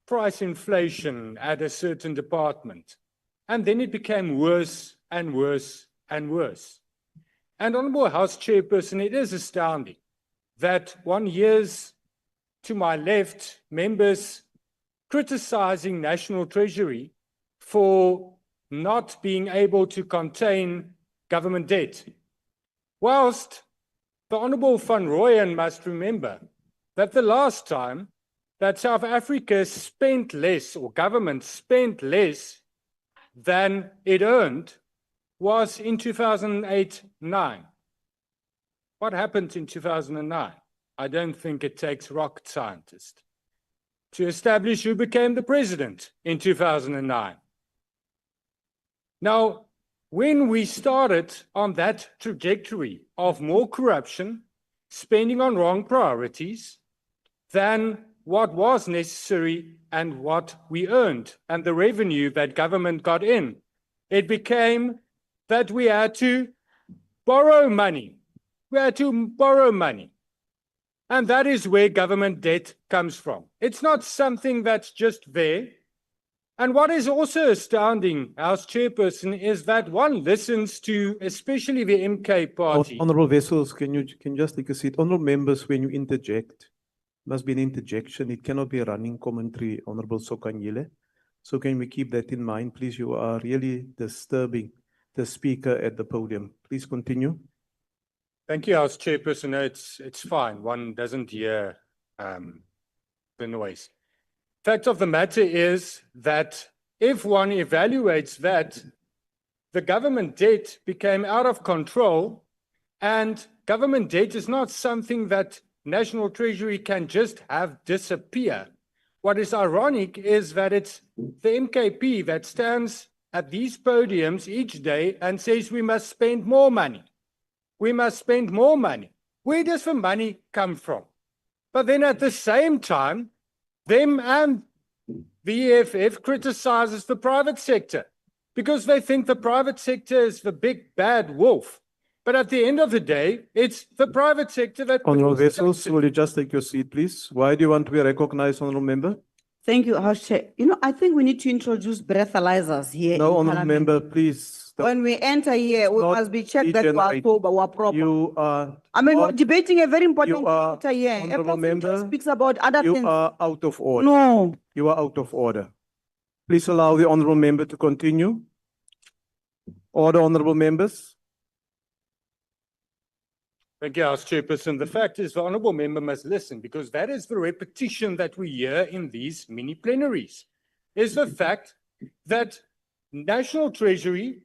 price inflation at a certain department. And then it became worse and worse and worse. And Honourable House Chairperson, it is astounding that one hears to my left members criticizing National Treasury for not being able to contain government debt. Whilst the Honourable Van Rooyen must remember that the last time that South Africa spent less, or government spent less than it earned, was in 2008-9. What happened in 2009? I don't think it takes rocket scientists to establish who became the president in 2009. Now, when we started on that trajectory of more corruption, spending on wrong priorities than what was necessary and what we earned and the revenue that government got in, it became that we had to borrow money. We had to borrow money. And that is where government debt comes from. It's not something that's just there. And what is also astounding, House Chairperson, is that one listens to, especially the MK party. Honourable Wessels, can you just take a seat? Honourable Members, when you interject, must be an interjection. It cannot be a running commentary, Honourable Sokanyile. So can we keep that in mind, please? You are really disturbing the speaker at the podium. Please continue. Thank you, House Chairperson. No, it's fine. One doesn't hear the noise. Fact of the matter is that if one evaluates that, the government debt became out of control, and government debt is not something that National Treasury can just have disappear. What is ironic is that it's the MKP that stands at these podiums each day and says we must spend more money. We must spend more money. Where does the money come from? But then at the same time, them and the EFF criticizes the private sector because they think the private sector is the big bad wolf But at the end of the day, it's the private sector that. Honorable produces Vessels, taxes. will you just take your seat, please? Why do you want to be recognized, honorable member? Thank you, House Chair. You know, I think we need to introduce breathalyzers here. No, in honorable Parliament. member, please. When we enter here, we not must be checked that we are degenerate. sober, we are proper. You are. I mean, we're not- debating a very important you are, matter here. A honorable person just member, speaks about other You things. are out of order. No. You are out of order. Please allow the honorable member to continue. Order, honorable members. Thank you, House Chairperson. The fact is, the honourable member must listen because that is the repetition that we hear in these mini plenaries. Is the fact that National Treasury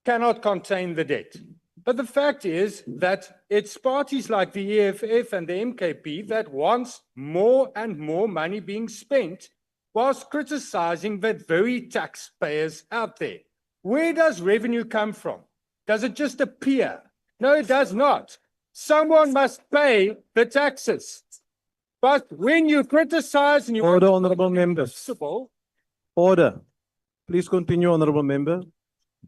cannot contain the debt. But the fact is that it's parties like the EFF and the MKP that wants more and more money being spent whilst criticizing the very taxpayers out there. Where does revenue come from? Does it just appear? No, it does not. Someone must pay the taxes. But when you criticize and you Order, honorable members. Order. Please continue, honorable member.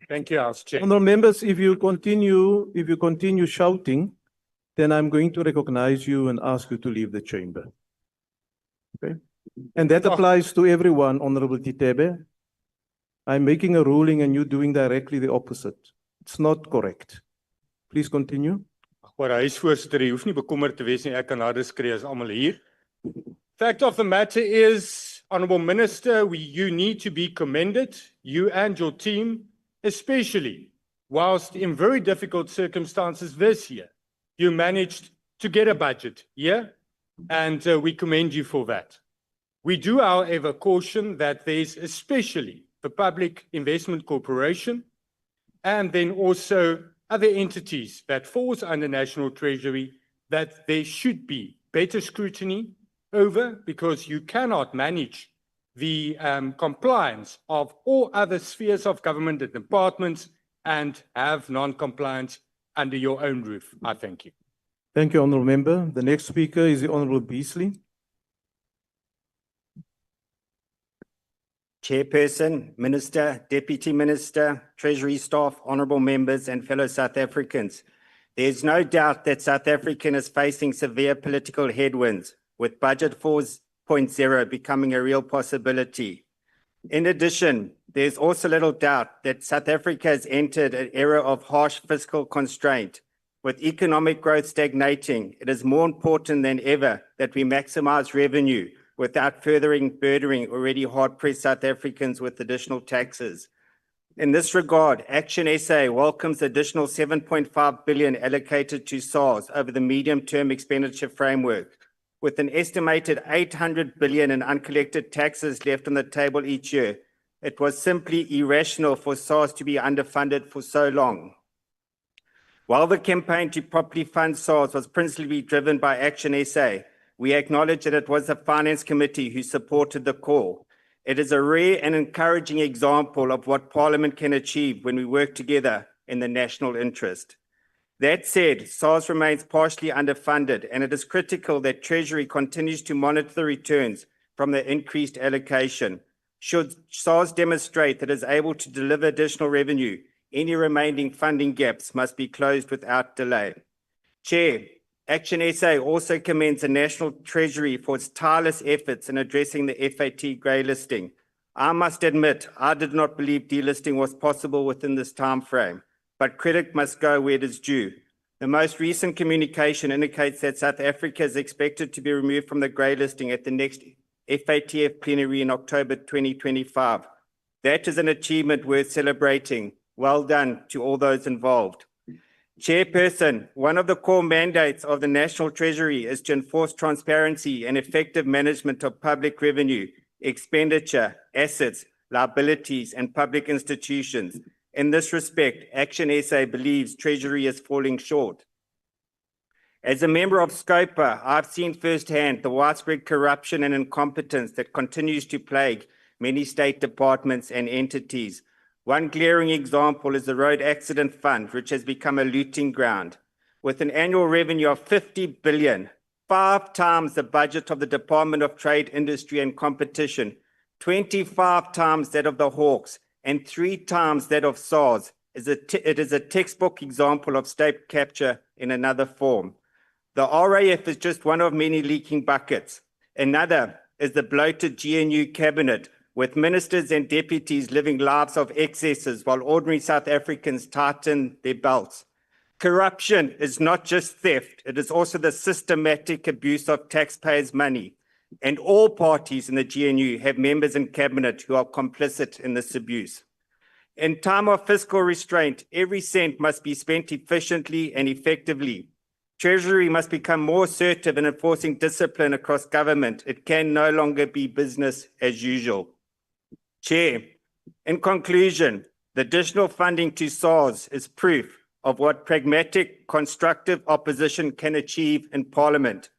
Thank you, House Chair. Honorable members, if you continue shouting, then I'm going to recognize you and ask you to leave the chamber. Okay? And that applies to everyone, Honorable Titebe. I'm making a ruling and you're doing directly the opposite. It's not correct. Please continue. Maar hy is voorsitter, jy hoef nie bekommerd te wees nie, ek kan harde skree as almal hier. Fact of the matter is, Honourable Minister, you need to be commended, you and your team, especially whilst in very difficult circumstances this year, you managed to get a budget, yeah? And we commend you for that. We do, however, caution that there's especially the Public Investment Corporation and then also other entities that falls under National Treasury that there should be better scrutiny over because you cannot manage the compliance of all other spheres of government and departments and have non-compliance under your own roof. I thank you. Thank you, honorable member. The next speaker is the Honorable Beasley. Chairperson, Minister, Deputy Minister, Treasury staff, honourable members and fellow South Africans. There is no doubt that South Africa is facing severe political headwinds, with Budget 4.0 becoming a real possibility. In addition, there's also little doubt that South Africa has entered an era of harsh fiscal constraint. With economic growth stagnating, it is more important than ever that we maximise revenue without furthering burdening already hard-pressed South Africans with additional taxes. In this regard, ActionSA welcomes the additional 7.5 billion allocated to SARS over the medium-term expenditure framework. With an estimated 800 billion in uncollected taxes left on the table each year, it was simply irrational for SARS to be underfunded for so long. While the campaign to properly fund SARS was principally driven by ActionSA, we acknowledge that it was the Finance Committee who supported the call. It is a rare and encouraging example of what Parliament can achieve when we work together in the national interest. That said, SARS remains partially underfunded, and it is critical that Treasury continues to monitor the returns from the increased allocation. Should SARS demonstrate that it is able to deliver additional revenue, any remaining funding gaps must be closed without delay. Chair, ActionSA also commends the National Treasury for its tireless efforts in addressing the FAT grey listing. I must admit, I did not believe delisting was possible within this time frame, but credit must go where it is due. The most recent communication indicates that South Africa is expected to be removed from the grey listing at the next FATF plenary in October 2025. That is an achievement worth celebrating. Well done to all those involved. Chairperson, one of the core mandates of the National Treasury is to enforce transparency and effective management of public revenue, expenditure, assets, liabilities, and public institutions. In this respect, ActionSA believes Treasury is falling short. As a member of SCOPA, I've seen firsthand the widespread corruption and incompetence that continues to plague many state departments and entities. One glaring example is the Road Accident Fund, which has become a looting ground. With an annual revenue of 50 billion, 5 times the budget of the Department of Trade, Industry and Competition, 25 times that of the Hawks, and 3 times that of SARS, It is a textbook example of state capture in another form. The RAF is just one of many leaking buckets. Another is the bloated GNU cabinet, with ministers and deputies living lives of excesses while ordinary South Africans tighten their belts. Corruption is not just theft, it is also the systematic abuse of taxpayers' money. And all parties in the GNU have members in cabinet who are complicit in this abuse. In time of fiscal restraint, every cent must be spent efficiently and effectively. Treasury must become more assertive in enforcing discipline across government. It can no longer be business as usual. Chair, in conclusion, the additional funding to SARS is proof of what pragmatic, constructive opposition can achieve in Parliament.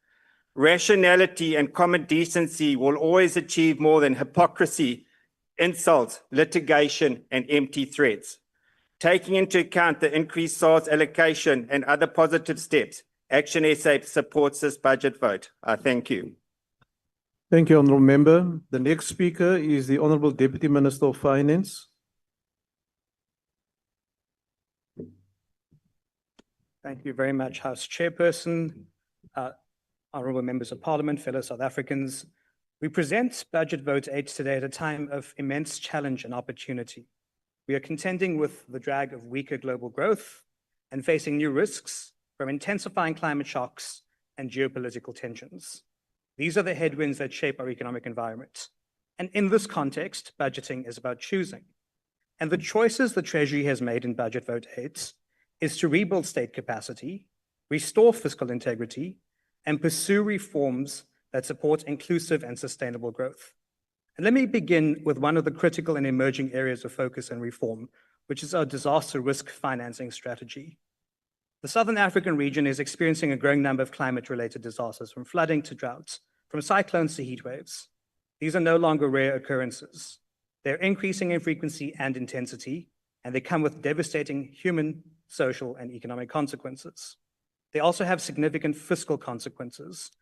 Rationality and common decency will always achieve more than hypocrisy, insults, litigation, and empty threats. Taking into account the increased SARS allocation and other positive steps, ActionSA supports this budget vote. I thank you. Thank you, Honourable Member. The next speaker is the Honourable Deputy Minister of Finance. Thank you very much, House Chairperson, honourable members of Parliament, fellow South Africans. We present Budget Vote 8 today at a time of immense challenge and opportunity. We are contending with the drag of weaker global growth and facing new risks from intensifying climate shocks and geopolitical tensions. These are the headwinds that shape our economic environment. And in this context, budgeting is about choosing. And the choices the Treasury has made in Budget Vote 8 is to rebuild state capacity, restore fiscal integrity, and pursue reforms that support inclusive and sustainable growth. And let me begin with one of the critical and emerging areas of focus and reform, which is our disaster risk financing strategy. The Southern African region is experiencing a growing number of climate-related disasters, from flooding to droughts, from cyclones to heat waves. These are no longer rare occurrences. They're increasing in frequency and intensity, and they come with devastating human, social, and economic consequences. They also have significant fiscal consequences.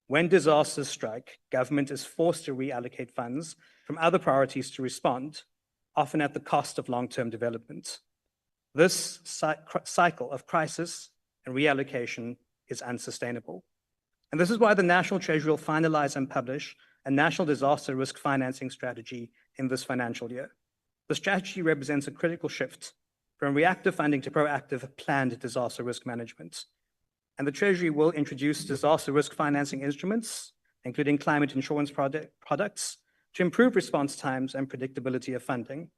When disasters strike, government is forced to reallocate funds from other priorities to respond, often at the cost of long-term development. This cycle of crisis and reallocation is unsustainable. And this is why the National Treasury will finalize and publish a national disaster risk financing strategy in this financial year. The strategy represents a critical shift from reactive funding to proactive, planned disaster risk management. And the Treasury will introduce disaster risk financing instruments, including climate insurance products, to improve response times and predictability of funding,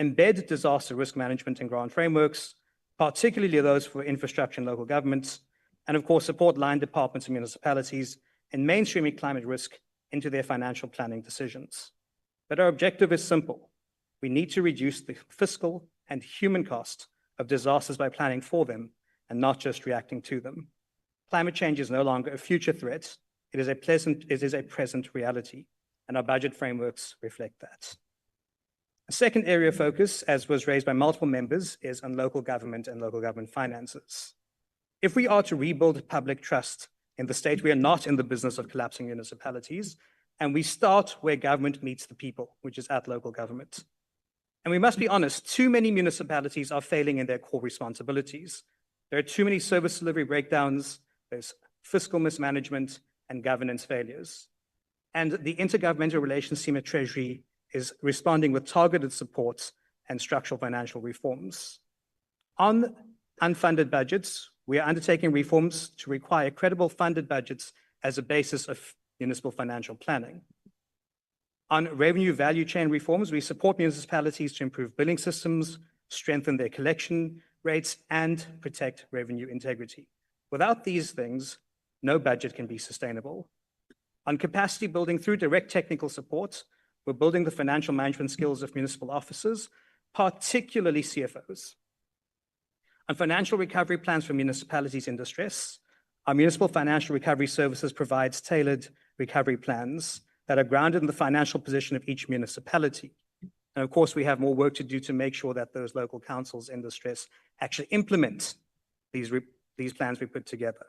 embed disaster risk management in grant frameworks, particularly those for infrastructure and local governments, and of course, support line departments and municipalities in mainstreaming climate risk into their financial planning decisions. But our objective is simple. We need to reduce the fiscal and human cost of disasters by planning for them and not just reacting to them. Climate change is no longer a future threat. It is a present reality, and our budget frameworks reflect that. A second area of focus, as was raised by multiple members, is on local government and local government finances. If we are to rebuild public trust in the state, we are not in the business of collapsing municipalities, and we start where government meets the people, which is at local government. And we must be honest, too many municipalities are failing in their core responsibilities. There are too many service delivery breakdowns, there's fiscal mismanagement, and governance failures. And the Intergovernmental Relations Team at Treasury is responding with targeted supports and structural financial reforms. On unfunded budgets, we are undertaking reforms to require credible funded budgets as a basis of municipal financial planning. On revenue value chain reforms, we support municipalities to improve billing systems, strengthen their collection rates, and protect revenue integrity. Without these things, no budget can be sustainable. On capacity building through direct technical support, we're building the financial management skills of municipal officers, particularly CFOs. On financial recovery plans for municipalities in distress, our Municipal Financial Recovery Services provides tailored recovery plans that are grounded in the financial position of each municipality. And of course, we have more work to do to make sure that those local councils in distress actually implement these plans we put together.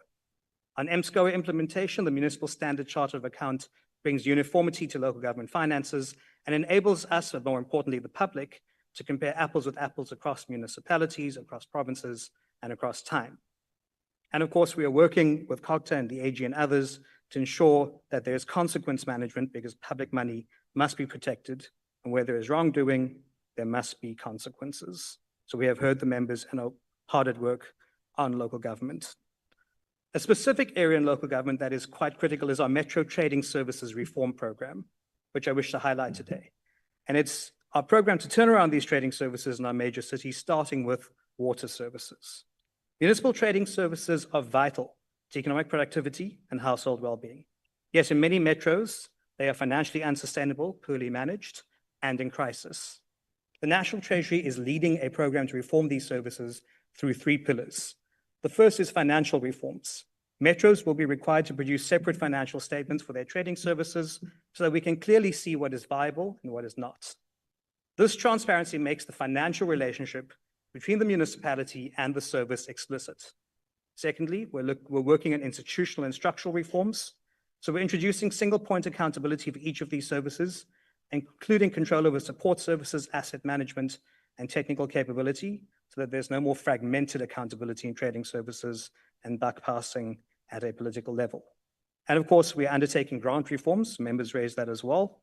On MSCOA implementation, the Municipal Standard Charter of Account brings uniformity to local government finances and enables us, but more importantly, the public, to compare apples with apples across municipalities, across provinces, and across time. And of course, we are working with COGTA and the AG and others to ensure that there is consequence management because public money must be protected. And where there is wrongdoing, there must be consequences. So we have heard the members and are hard at work on local government. A specific area in local government that is quite critical is our Metro Trading Services Reform Program, which I wish to highlight today. And it's our program to turn around these trading services in our major cities, starting with water services. Municipal trading services are vital to economic productivity and household well-being. Yes, in many metros, they are financially unsustainable, poorly managed, and in crisis. The National Treasury is leading a program to reform these services through 3 pillars. The first is financial reforms. Metros will be required to produce separate financial statements for their trading services so that we can clearly see what is viable and what is not. This transparency makes the financial relationship between the municipality and the service explicit. Secondly, we're working on institutional and structural reforms. So we're introducing single point accountability for each of these services, including control over support services, asset management, and technical capability, so that there's no more fragmented accountability in trading services and buck passing at a political level. And of course, we are undertaking grant reforms. Members raised that as well.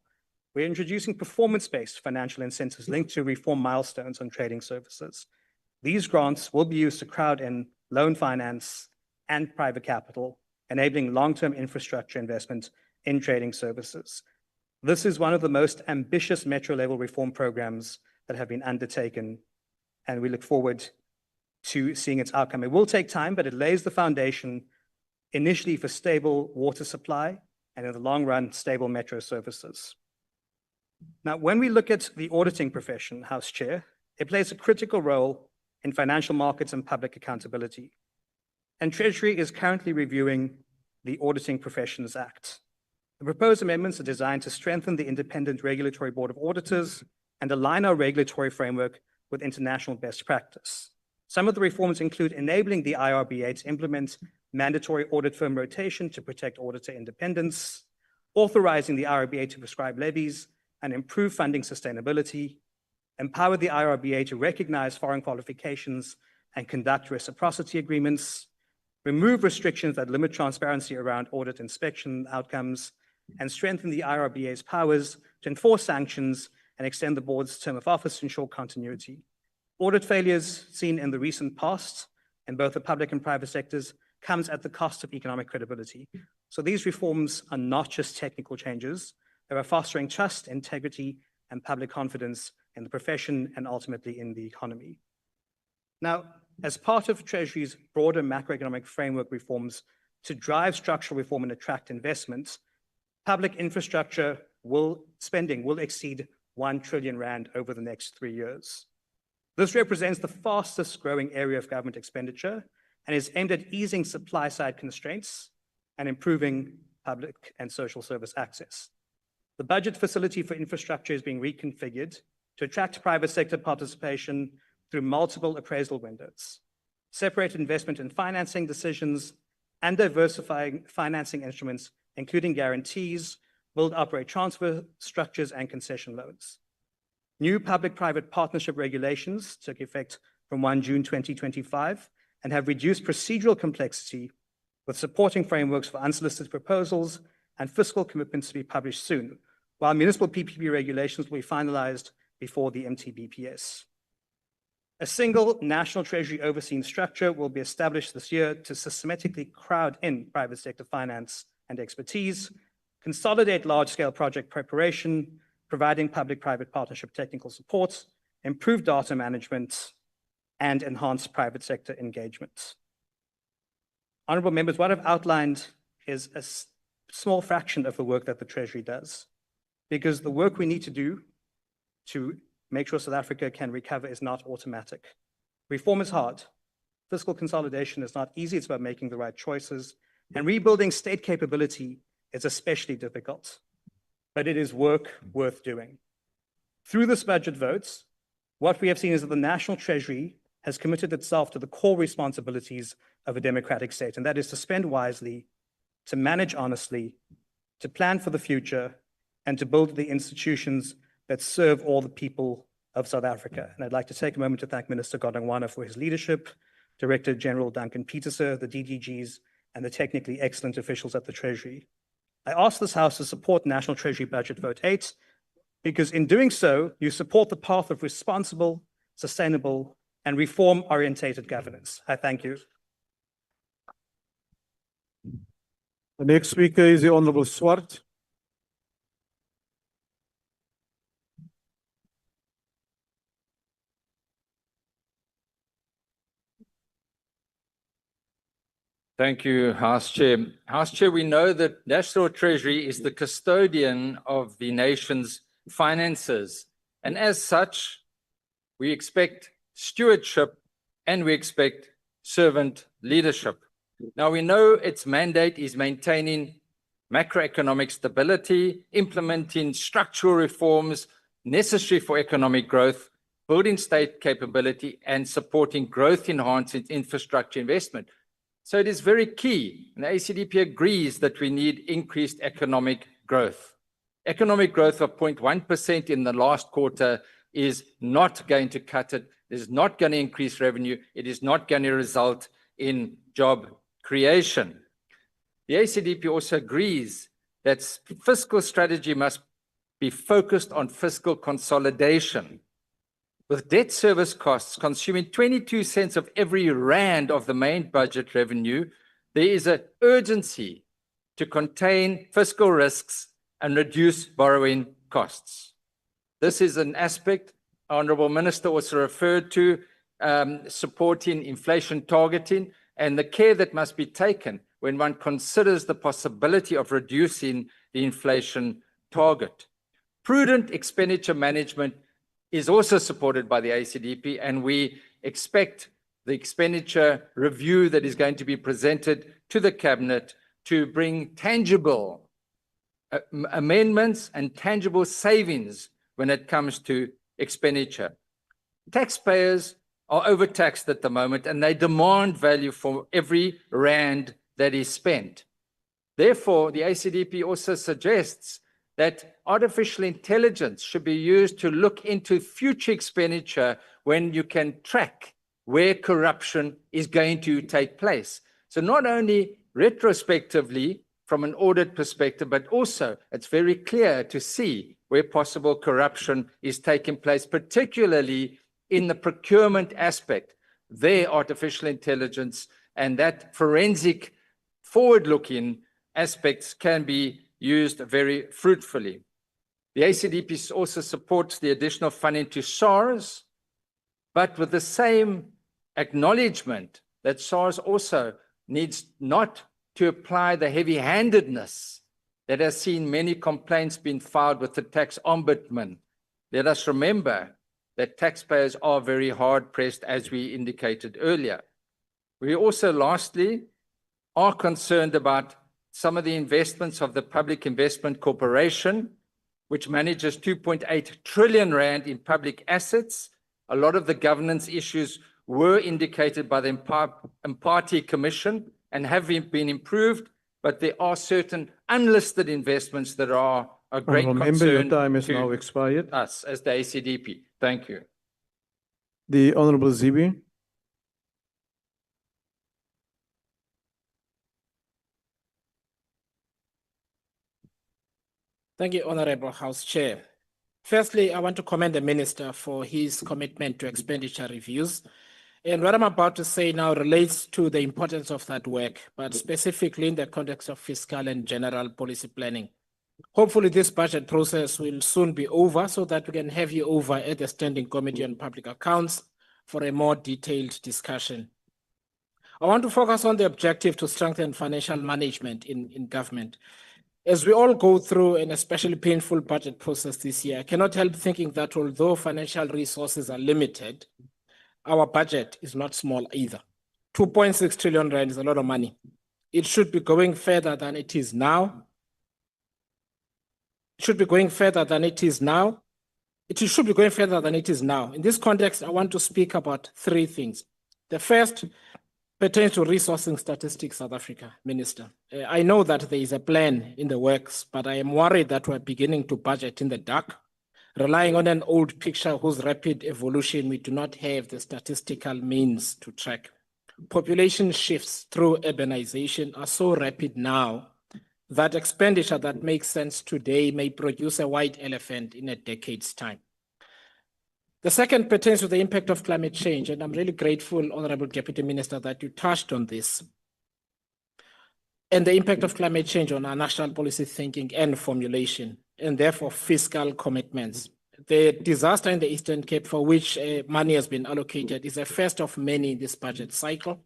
We're introducing performance-based financial incentives linked to reform milestones on trading services. These grants will be used to crowd in loan finance and private capital, enabling long-term infrastructure investment in trading services. This is one of the most ambitious metro-level reform programs that have been undertaken, and we look forward to seeing its outcome. It will take time, but it lays the foundation initially for stable water supply and in the long run, stable metro services. Now, when we look at the auditing profession, House Chair, it plays a critical role in financial markets and public accountability. And Treasury is currently reviewing the Auditing Professions Act. The proposed amendments are designed to strengthen the Independent Regulatory Board of Auditors and align our regulatory framework with international best practice. Some of the reforms include enabling the IRBA to implement mandatory audit firm rotation to protect auditor independence, authorizing the IRBA to prescribe levies and improve funding sustainability, empower the IRBA to recognize foreign qualifications and conduct reciprocity agreements, remove restrictions that limit transparency around audit inspection outcomes, and strengthen the IRBA's powers to enforce sanctions and extend the board's term of office to ensure continuity. Audit failures seen in the recent past in both the public and private sectors comes at the cost of economic credibility. So these reforms are not just technical changes, they are fostering trust, integrity, and public confidence in the profession and ultimately in the economy. Now, as part of Treasury's broader macroeconomic framework reforms to drive structural reform and attract investments, public infrastructure spending will exceed 1 trillion rand over the next 3 years. This represents the fastest growing area of government expenditure and is aimed at easing supply side constraints and improving public and social service access. The budget facility for infrastructure is being reconfigured to attract private sector participation through multiple appraisal windows, separate investment and financing decisions, and diversifying financing instruments, including guarantees, build, operate, transfer structures, and concession loans. New public-private partnership regulations took effect from 1 June 2025 and have reduced procedural complexity with supporting frameworks for unsolicited proposals and fiscal commitments to be published soon, while municipal PPP regulations will be finalized before the MTBPS. A single National Treasury overseen structure will be established this year to systematically crowd in private sector finance and expertise, consolidate large-scale project preparation, providing public-private partnership technical support, improve data management, and enhance private sector engagement. Honorable members, what I've outlined is a small fraction of the work that the Treasury does, because the work we need to do to make sure South Africa can recover is not automatic. Reform is hard. Fiscal consolidation is not easy. It's about making the right choices. And rebuilding state capability is especially difficult, but it is work worth doing. Through this budget votes, what we have seen is that the National Treasury has committed itself to the core responsibilities of a democratic state, and that is to spend wisely, to manage honestly, to plan for the future, and to build the institutions that serve all the people of South Africa. And I'd like to take a moment to thank Minister Godongwana for his leadership, Director General Duncan Peterser, the DDGs, and the technically excellent officials at the Treasury. I ask this House to support National Treasury Budget Vote 8, because in doing so, you support the path of responsible, sustainable, and reform-orientated governance. I thank you. The next speaker is the Honorable Swart. Thank you, House Chair. House Chair, we know that National Treasury is the custodian of the nation's finances. And as such, we expect stewardship and we expect servant leadership. Now, we know its mandate is maintaining macroeconomic stability, implementing structural reforms necessary for economic growth, building state capability, and supporting growth-enhancing infrastructure investment. So it is very key, and the ACDP agrees that we need increased economic growth. Economic growth of 0.1% in the last quarter is not going to cut it. It is not going to increase revenue. It is not going to result in job creation. The ACDP also agrees that fiscal strategy must be focused on fiscal consolidation. With debt service costs consuming 22 cents of every rand of the main budget revenue, there is an urgency to contain fiscal risks and reduce borrowing costs. This is an aspect Honourable Minister also referred to, supporting inflation targeting and the care that must be taken when one considers the possibility of reducing the inflation target. Prudent expenditure management is also supported by the ACDP, and we expect the expenditure review that is going to be presented to the Cabinet to bring tangible amendments and tangible savings when it comes to expenditure. Taxpayers are overtaxed at the moment, and they demand value for every rand that is spent. Therefore, the ACDP also suggests that artificial intelligence should be used to look into future expenditure when you can track where corruption is going to take place. So not only retrospectively from an audit perspective, but also it's very clear to see where possible corruption is taking place, particularly in the procurement aspect. There, artificial intelligence and that forensic forward-looking aspects can be used very fruitfully. The ACDP also supports the additional funding to SARS, but with the same acknowledgement that SARS also needs not to apply the heavy-handedness that has seen many complaints being filed with the tax ombudsman. Let us remember that taxpayers are very hard-pressed, as we indicated earlier. We also, lastly, are concerned about some of the investments of the Public Investment Corporation, which manages 2.8 trillion rand in public assets. A lot of the governance issues were indicated by the Imparti Commission and have been improved, but there are certain unlisted investments that are a great Honourable concern Member, your time has to now expired. us as the ACDP. Thank you. The Honourable Zibi. Thank you, Honourable House Chair. Firstly, I want to commend the Minister for his commitment to expenditure reviews. And what I'm about to say now relates to the importance of that work, but specifically in the context of fiscal and general policy planning. Hopefully, this budget process will soon be over so that we can have you over at the Standing Committee on Public Accounts for a more detailed discussion. I want to focus on the objective to strengthen financial management in government. As we all go through an especially painful budget process this year, I cannot help thinking that although financial resources are limited, our budget is not small either. 2.6 trillion rand is a lot of money. It should be going further than it is now. It should be going further than it is now. It should be going further than it is now. In this context, I want to speak about three things. The first pertains to resourcing statistics, South Africa, Minister. I know that there is a plan in the works, but I am worried that we're beginning to budget in the dark. relying on an old picture whose rapid evolution we do not have the statistical means to track. Population shifts through urbanization are so rapid now that expenditure that makes sense today may produce a white elephant in a decade's time. The second pertains to the impact of climate change, and I'm really grateful, Honorable Deputy Minister, that you touched on this, and the impact of climate change on our national policy thinking and formulation, and therefore fiscal commitments. The disaster in the Eastern Cape for which money has been allocated is the first of many in this budget cycle.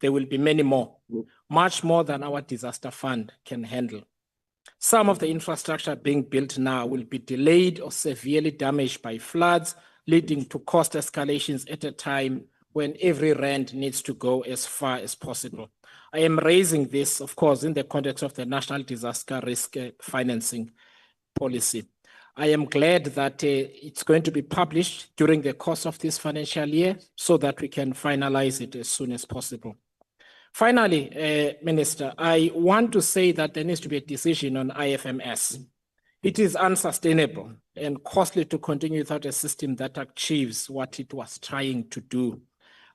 There will be many more, much more than our disaster fund can handle. Some of the infrastructure being built now will be delayed or severely damaged by floods, leading to cost escalations at a time when every rand needs to go as far as possible. I am raising this, of course, in the context of the National Disaster Risk Financing Policy. I am glad that it's going to be published during the course of this financial year so that we can finalize it as soon as possible. Finally, Minister, I want to say that there needs to be a decision on IFMS. It is unsustainable and costly to continue without a system that achieves what it was trying to do.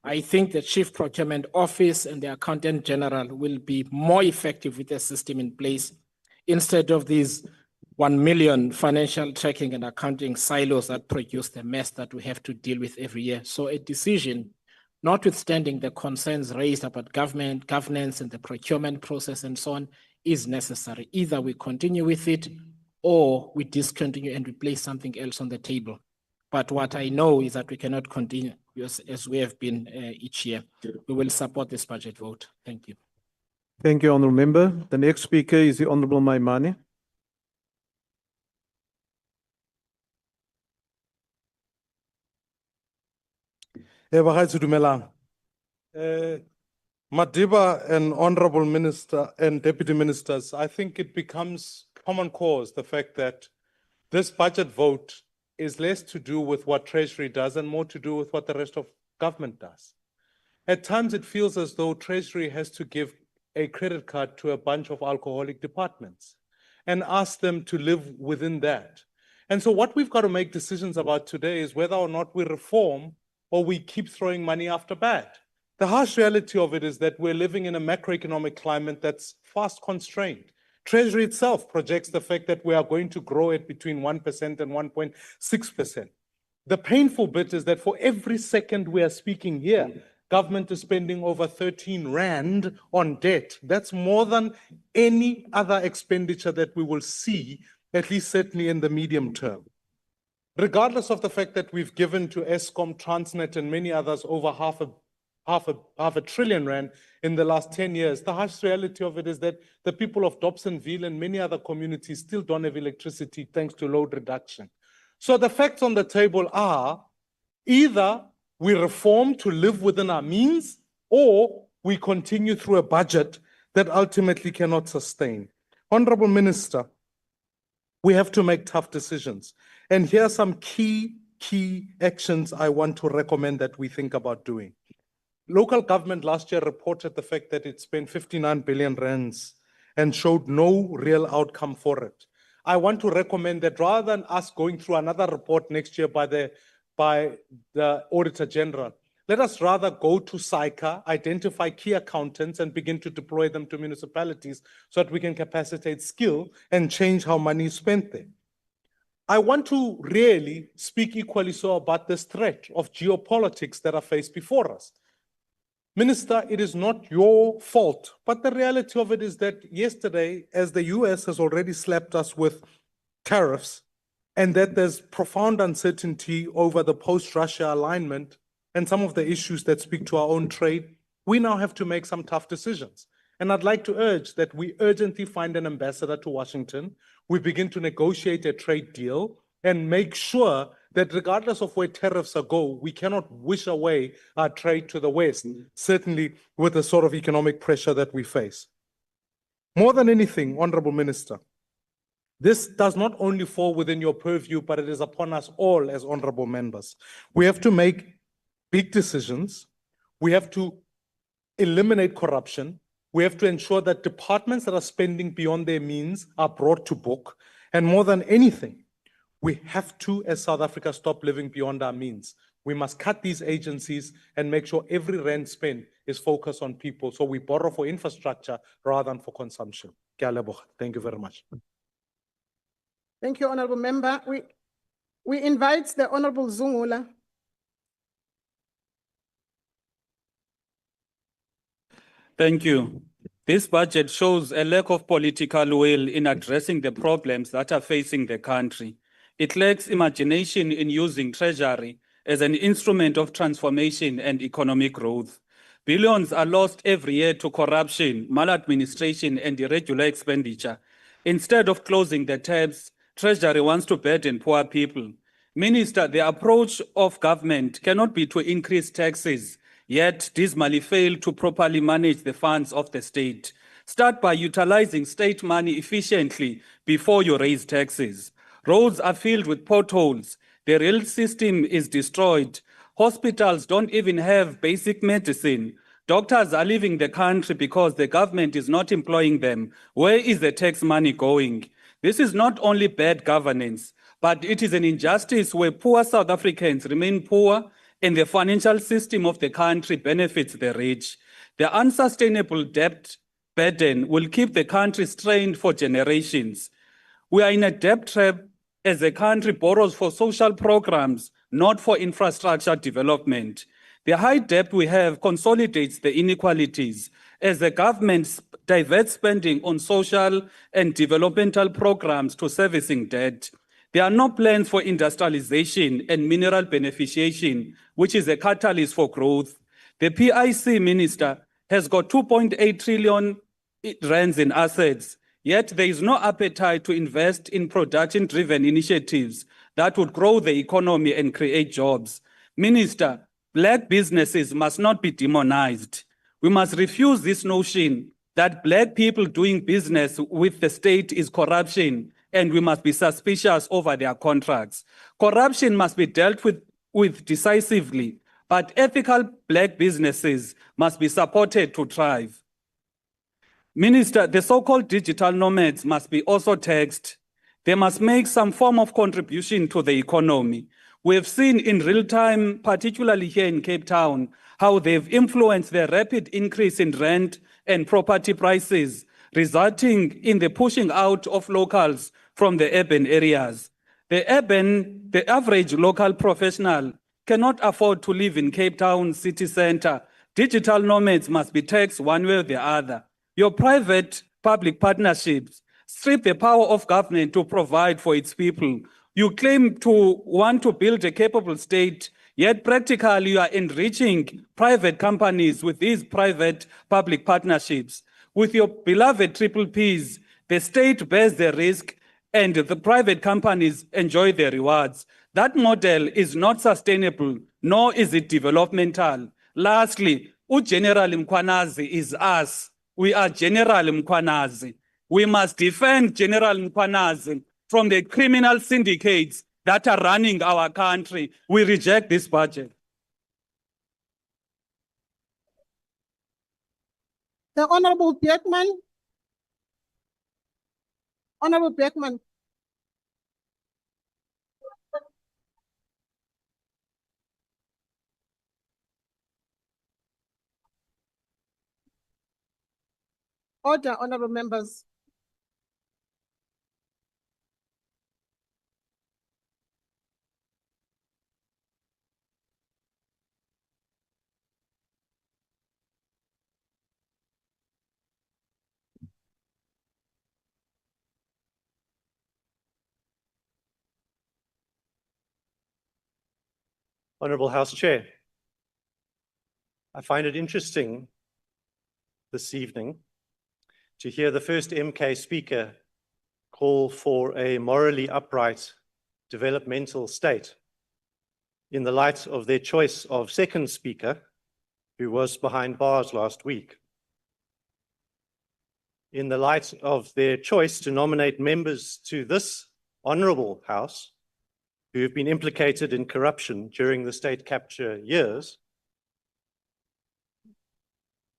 I think the Chief Procurement Office and the Accountant General will be more effective with a system in place instead of these 1 million financial tracking and accounting silos that produce the mess that we have to deal with every year. So a decision, notwithstanding the concerns raised about government, governance and the procurement process and so on, is necessary. Either we continue with it or we discontinue and we place something else on the table. But what I know is that we cannot continue as we have been each year. We will support this budget vote. Thank you. Thank you, Honourable Member. The next speaker is the Honourable Maimane. Madiba and Honourable Minister and Deputy Ministers, I think it becomes common cause the fact that this budget vote is less to do with what Treasury does and more to do with what the rest of government does. At times it feels as though Treasury has to give a credit card to a bunch of alcoholic departments and ask them to live within that. And so what we've got to make decisions about today is whether or not we reform or we keep throwing money after bad. The harsh reality of it is that we're living in a macroeconomic climate that's fast constrained. Treasury itself projects the fact that we are going to grow at between 1% and 1.6%. The painful bit is that for every second we are speaking here, government is spending over 13 rand on debt. That's more than any other expenditure that we will see, at least certainly in the medium term. Regardless of the fact that we've given to Eskom, Transnet, and many others over half a trillion rand in the last 10 years, the harsh reality of it is that the people of Dobsonville and many other communities still don't have electricity thanks to load reduction. So the facts on the table are either we reform to live within our means or we continue through a budget that ultimately cannot sustain. Honorable Minister, we have to make tough decisions. And here are some key actions I want to recommend that we think about doing. Local government last year reported the fact that it spent 59 billion rands and showed no real outcome for it. I want to recommend that rather than us going through another report next year by the Auditor General, let us rather go to SAICA, identify key accountants and begin to deploy them to municipalities so that we can capacitate skill and change how money is spent there. I want to really speak equally so about this threat of geopolitics that are faced before us. Minister, it is not your fault, but the reality of it is that yesterday, as the US has already slapped us with tariffs, and that there's profound uncertainty over the post-Russia alignment and some of the issues that speak to our own trade, we now have to make some tough decisions. And I'd like to urge that we urgently find an ambassador to Washington, we begin to negotiate a trade deal and make sure that regardless of where tariffs go, we cannot wish away our trade to the West, certainly with the sort of economic pressure that we face. More than anything, Honorable Minister, this does not only fall within your purview, but it is upon us all as honorable members. We have to make big decisions. We have to eliminate corruption. We have to ensure that departments that are spending beyond their means are brought to book. And more than anything, We have to, as South Africa, stop living beyond our means. We must cut these agencies and make sure every rand spent is focused on people. So we borrow for infrastructure rather than for consumption. Ke a leboga. Thank you very much. Thank you, Honorable Member. We invite the Honorable Zungula. Thank you. This budget shows a lack of political will in addressing the problems that are facing the country. It lacks imagination in using Treasury as an instrument of transformation and economic growth. Billions are lost every year to corruption, maladministration, and irregular expenditure. Instead of closing the tabs, Treasury wants to burden poor people. Minister, the approach of government cannot be to increase taxes, yet dismally fail to properly manage the funds of the state. Start by utilizing state money efficiently before you raise taxes. Roads are filled with potholes. The rail system is destroyed. Hospitals don't even have basic medicine. Doctors are leaving the country because the government is not employing them. Where is the tax money going? This is not only bad governance, but it is an injustice where poor South Africans remain poor and the financial system of the country benefits the rich. The unsustainable debt burden will keep the country strained for generations. We are in a debt trap as the country borrows for social programs, not for infrastructure development. The high debt we have consolidates the inequalities as the government diverts spending on social and developmental programs to servicing debt. There are no plans for industrialization and mineral beneficiation, which is a catalyst for growth. The PIC minister has got 2.8 trillion rands in assets, yet there is no appetite to invest in production-driven initiatives that would grow the economy and create jobs. Minister, Black businesses must not be demonized. We must refuse this notion that Black people doing business with the state is corruption, and we must be suspicious over their contracts. Corruption must be dealt with decisively, but ethical Black businesses must be supported to thrive. Minister, the so-called digital nomads must be also taxed. They must make some form of contribution to the economy. We have seen in real time, particularly here in Cape Town, how they've influenced the rapid increase in rent and property prices, resulting in the pushing out of locals from the urban areas. The average local professional cannot afford to live in Cape Town city center. Digital nomads must be taxed one way or the other. Your private-public partnerships strip the power of government to provide for its people. You claim to want to build a capable state, yet practically you are enriching private companies with these private-public partnerships. With your beloved triple Ps, the state bears the risk and the private companies enjoy the rewards. That model is not sustainable, nor is it developmental. Lastly, General Mkwanazi is us. We are General Mkwanazi. We must defend General Mkwanazi from the criminal syndicates that are running our country. We reject this budget. The Honorable Beckman. Honorable Beckman. Order, honorable members. Honorable House Chair, I find it interesting this evening to hear the first MK speaker call for a morally upright developmental state in the light of their choice of second speaker, who was behind bars last week. In the light of their choice to nominate members to this honorable House who have been implicated in corruption during the state capture years,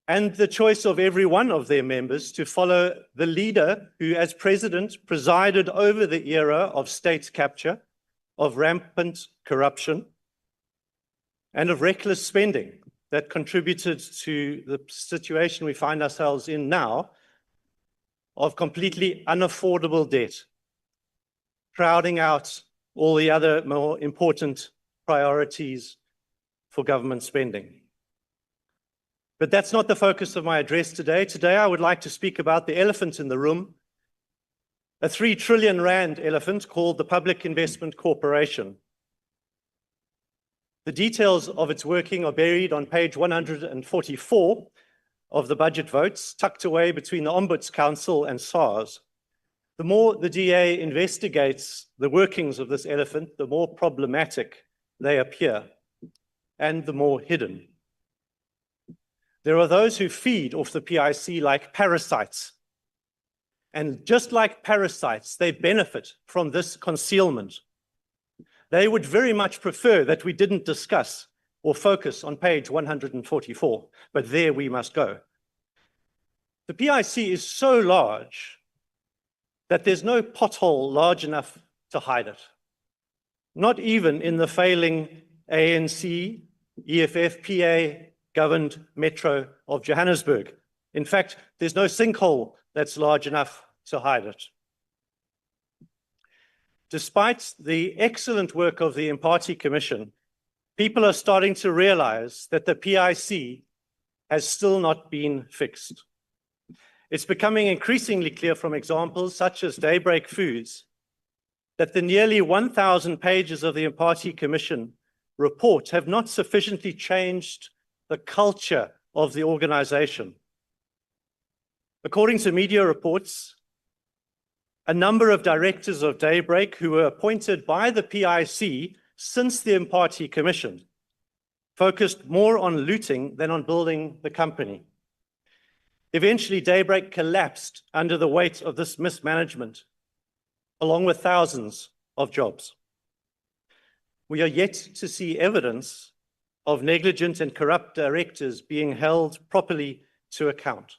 and the choice of every one of their members to follow the leader who, as president, presided over the era of state capture of rampant corruption and of reckless spending that contributed to the situation we find ourselves in now of completely unaffordable debt, crowding out all the other more important priorities for government spending. But that's not the focus of my address today. Today, I would like to speak about the elephant in the room, a 3 trillion rand elephant called the Public Investment Corporation. The details of its working are buried on page 144 of the budget votes, tucked away between the Ombuds Council and SARS. The more the DA investigates the workings of this elephant, the more problematic they appear and the more hidden. There are those who feed off the PIC like parasites. And just like parasites, they benefit from this concealment. They would very much prefer that we didn't discuss or focus on page 144, but there we must go. The PIC is so large that there's no pothole large enough to hide it. Not even in the failing ANC, EFF, PA governed Metro of Johannesburg. In fact, there's no sinkhole that's large enough to hide it. Despite the excellent work of the Imparti Commission, people are starting to realize that the PIC has still not been fixed. It's becoming increasingly clear from examples such as Daybreak Foods that the nearly 1,000 pages of the Imparti Commission report have not sufficiently changed the culture of the organization. According to media reports, a number of directors of Daybreak who were appointed by the PIC since the Imparti Commission focused more on looting than on building the company. Eventually, Daybreak collapsed under the weight of this mismanagement, along with thousands of jobs. We are yet to see evidence of negligent and corrupt directors being held properly to account.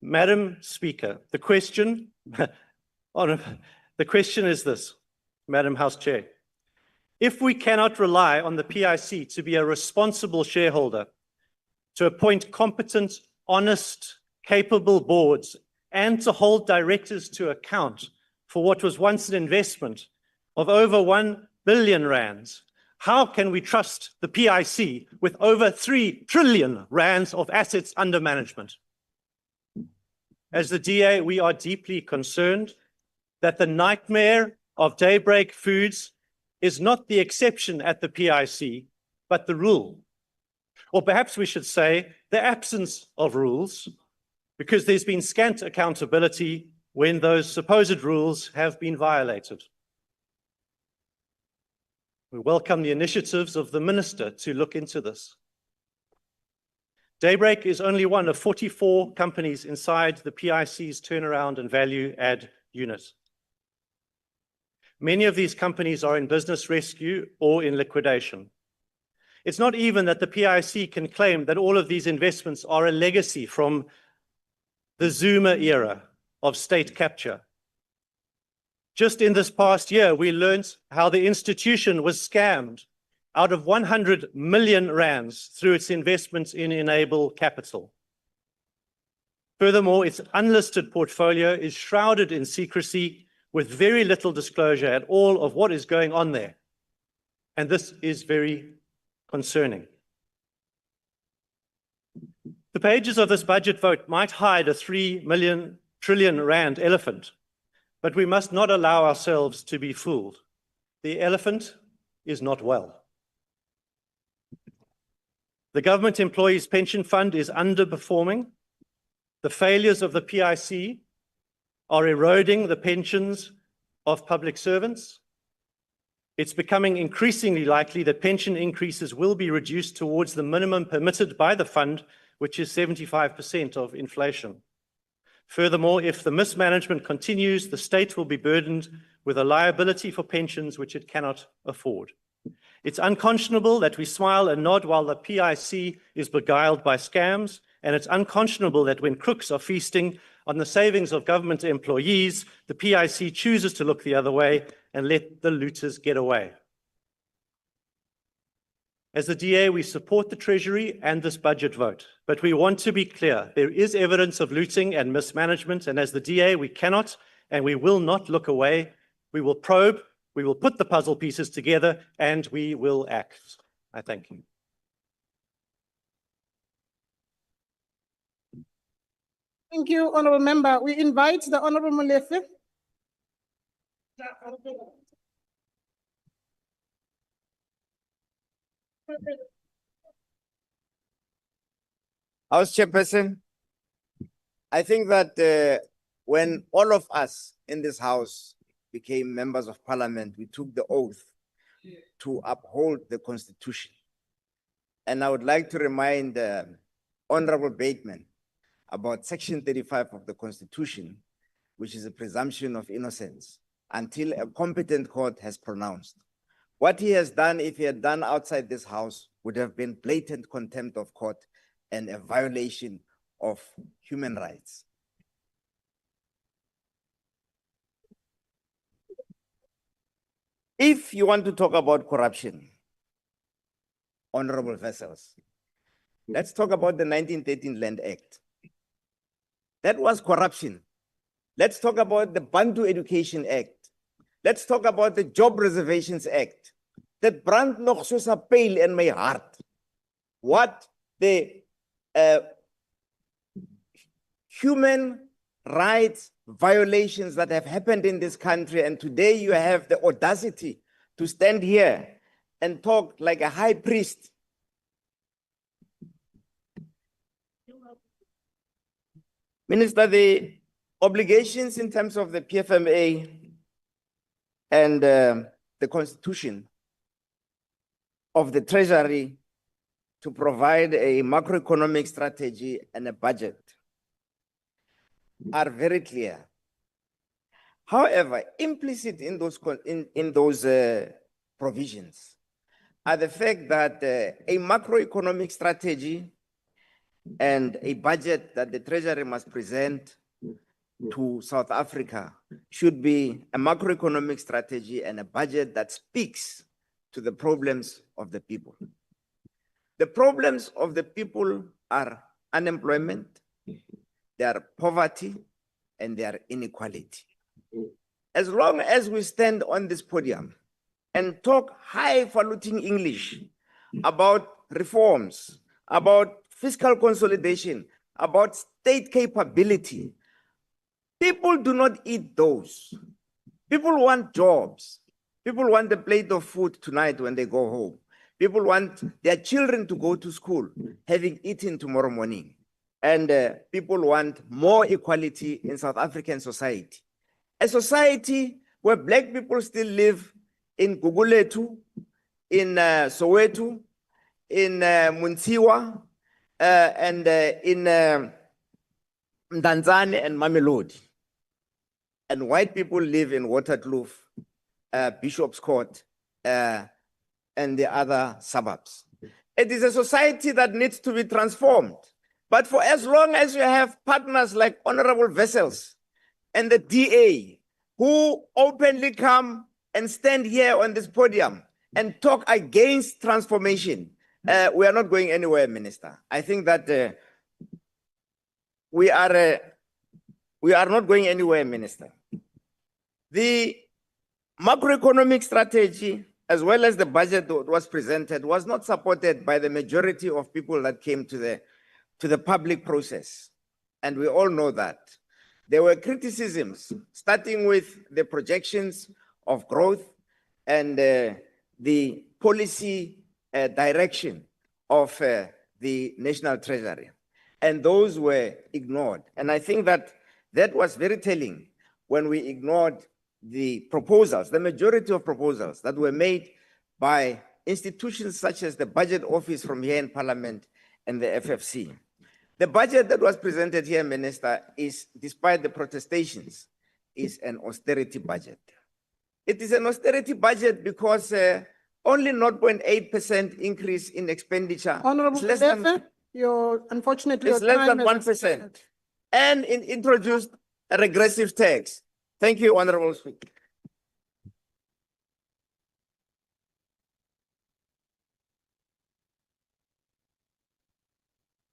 Madam Speaker, the question is this, Madam House Chair. If we cannot rely on the PIC to be a responsible shareholder, to appoint competent, honest, capable boards, and to hold directors to account for what was once an investment of over 1 billion rands, how can we trust the PIC with over 3 trillion rands of assets under management? As the DA, we are deeply concerned that the nightmare of Daybreak Foods is not the exception at the PIC, but the rule. Or perhaps we should say the absence of rules, because there's been scant accountability when those supposed rules have been violated. We welcome the initiatives of the Minister to look into this. Daybreak is only one of 44 companies inside the PIC's turnaround and value add unit. Many of these companies are in business rescue or in liquidation. It's not even that the PIC can claim that all of these investments are a legacy from the Zuma era of state capture. Just in this past year, we learned how the institution was scammed out of 100 million rands through its investments in Enable Capital. Furthermore, its unlisted portfolio is shrouded in secrecy with very little disclosure at all of what is going on there. And this is very concerning. The pages of this budget vote might hide a 3 trillion rand elephant, but we must not allow ourselves to be fooled. The elephant is not well. The Government Employees Pension Fund is underperforming. The failures of the PIC are eroding the pensions of public servants. It's becoming increasingly likely that pension increases will be reduced towards the minimum permitted by the fund, which is 75% of inflation. Furthermore, if the mismanagement continues, the state will be burdened with a liability for pensions which it cannot afford. It's unconscionable that we smile and nod while the PIC is beguiled by scams, and it's unconscionable that when crooks are feasting on the savings of government employees, the PIC chooses to look the other way and let the looters get away. As the DA, we support the Treasury and this budget vote, but we want to be clear. There is evidence of looting and mismanagement, and as the DA, we cannot and we will not look away. We will probe, we will put the puzzle pieces together, and we will act. I thank you. Thank you, Honorable Member. We invite the Honorable Molefe. House Chairperson, I think that when all of us in this House became members of Parliament, we took the oath to uphold the Constitution. And I would like to remind Honorable Bateman about Section 35 of the Constitution, which is a presumption of innocence until a competent court has pronounced. What he has done, if he had done outside this House, would have been blatant contempt of court and a violation of human rights. If you want to talk about corruption, honorable vessels, let's talk about the 1913 Land Act. That was corruption. Let's talk about the Bantu Education Act. Let's talk about the Job Reservations Act. That brand nog soos 'n pyl in my heart. What the human rights violations that have happened in this country, and today you have the audacity to stand here and talk like a high priest. Minister, the obligations in terms of the PFMA and the Constitution of the Treasury to provide a macroeconomic strategy and a budget are very clear. However, implicit in those provisions are the fact that a macroeconomic strategy and a budget that the Treasury must present to South Africa should be a macroeconomic strategy and a budget that speaks to the problems of the people. The problems of the people are unemployment, they are poverty, and they are inequality. As long as we stand on this podium and talk highfalutin English about reforms, about fiscal consolidation, about state capability, people do not eat those. People want jobs. People want a plate of food tonight when they go home. People want their children to go to school, having eaten tomorrow morning. And people want more equality in South African society. A society where Black people still live in Guguletu, in Soweto, in Muntiwa, and in Mdantsane and Mamelodi. And white people live in Waterkloof, Bishop's Court, and the other suburbs. It is a society that needs to be transformed. But for as long as you have partners like honorable vessels and the DA who openly come and stand here on this podium and talk against transformation, we are not going anywhere, Minister. I think that we are not going anywhere, Minister. The macroeconomic strategy, as well as the budget that was presented, was not supported by the majority of people that came to the public process. And we all know that. There were criticisms, starting with the projections of growth and the policy direction of the National Treasury. And those were ignored. And I think that that was very telling when we ignored the proposals, the majority of proposals that were made by institutions such as the Budget Office from here in Parliament and the FFC. The budget that was presented here, Minister, is, despite the protestations, is an austerity budget. It is an austerity budget because only 0.8% increase in expenditure. Honorable Molefe, unfortunately, It's less than 1%. And it introduced a regressive tax. Thank you, Honorable Speaker.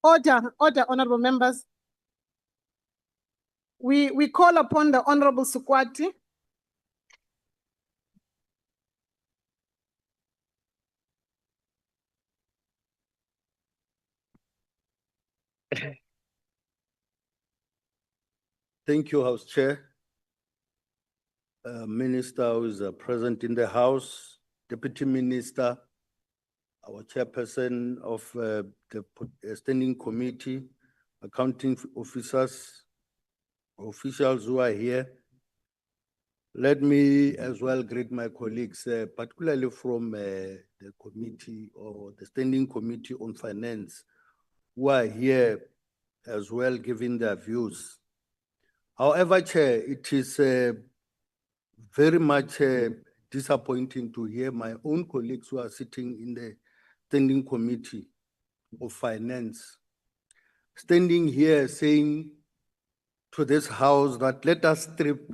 Order, honorable members. We call upon the Honorable Sukwati. Thank you, House Chair. Minister who is present in the House, Deputy Minister, our Chairperson of the Standing Committee, accounting officers, officials who are here. Let me as well greet my colleagues, particularly from the committee or the Standing Committee on Finance, who are here as well giving their views. However, Chair, it is very much disappointing to hear my own colleagues who are sitting in the Standing Committee of Finance standing here saying to this House that let us strip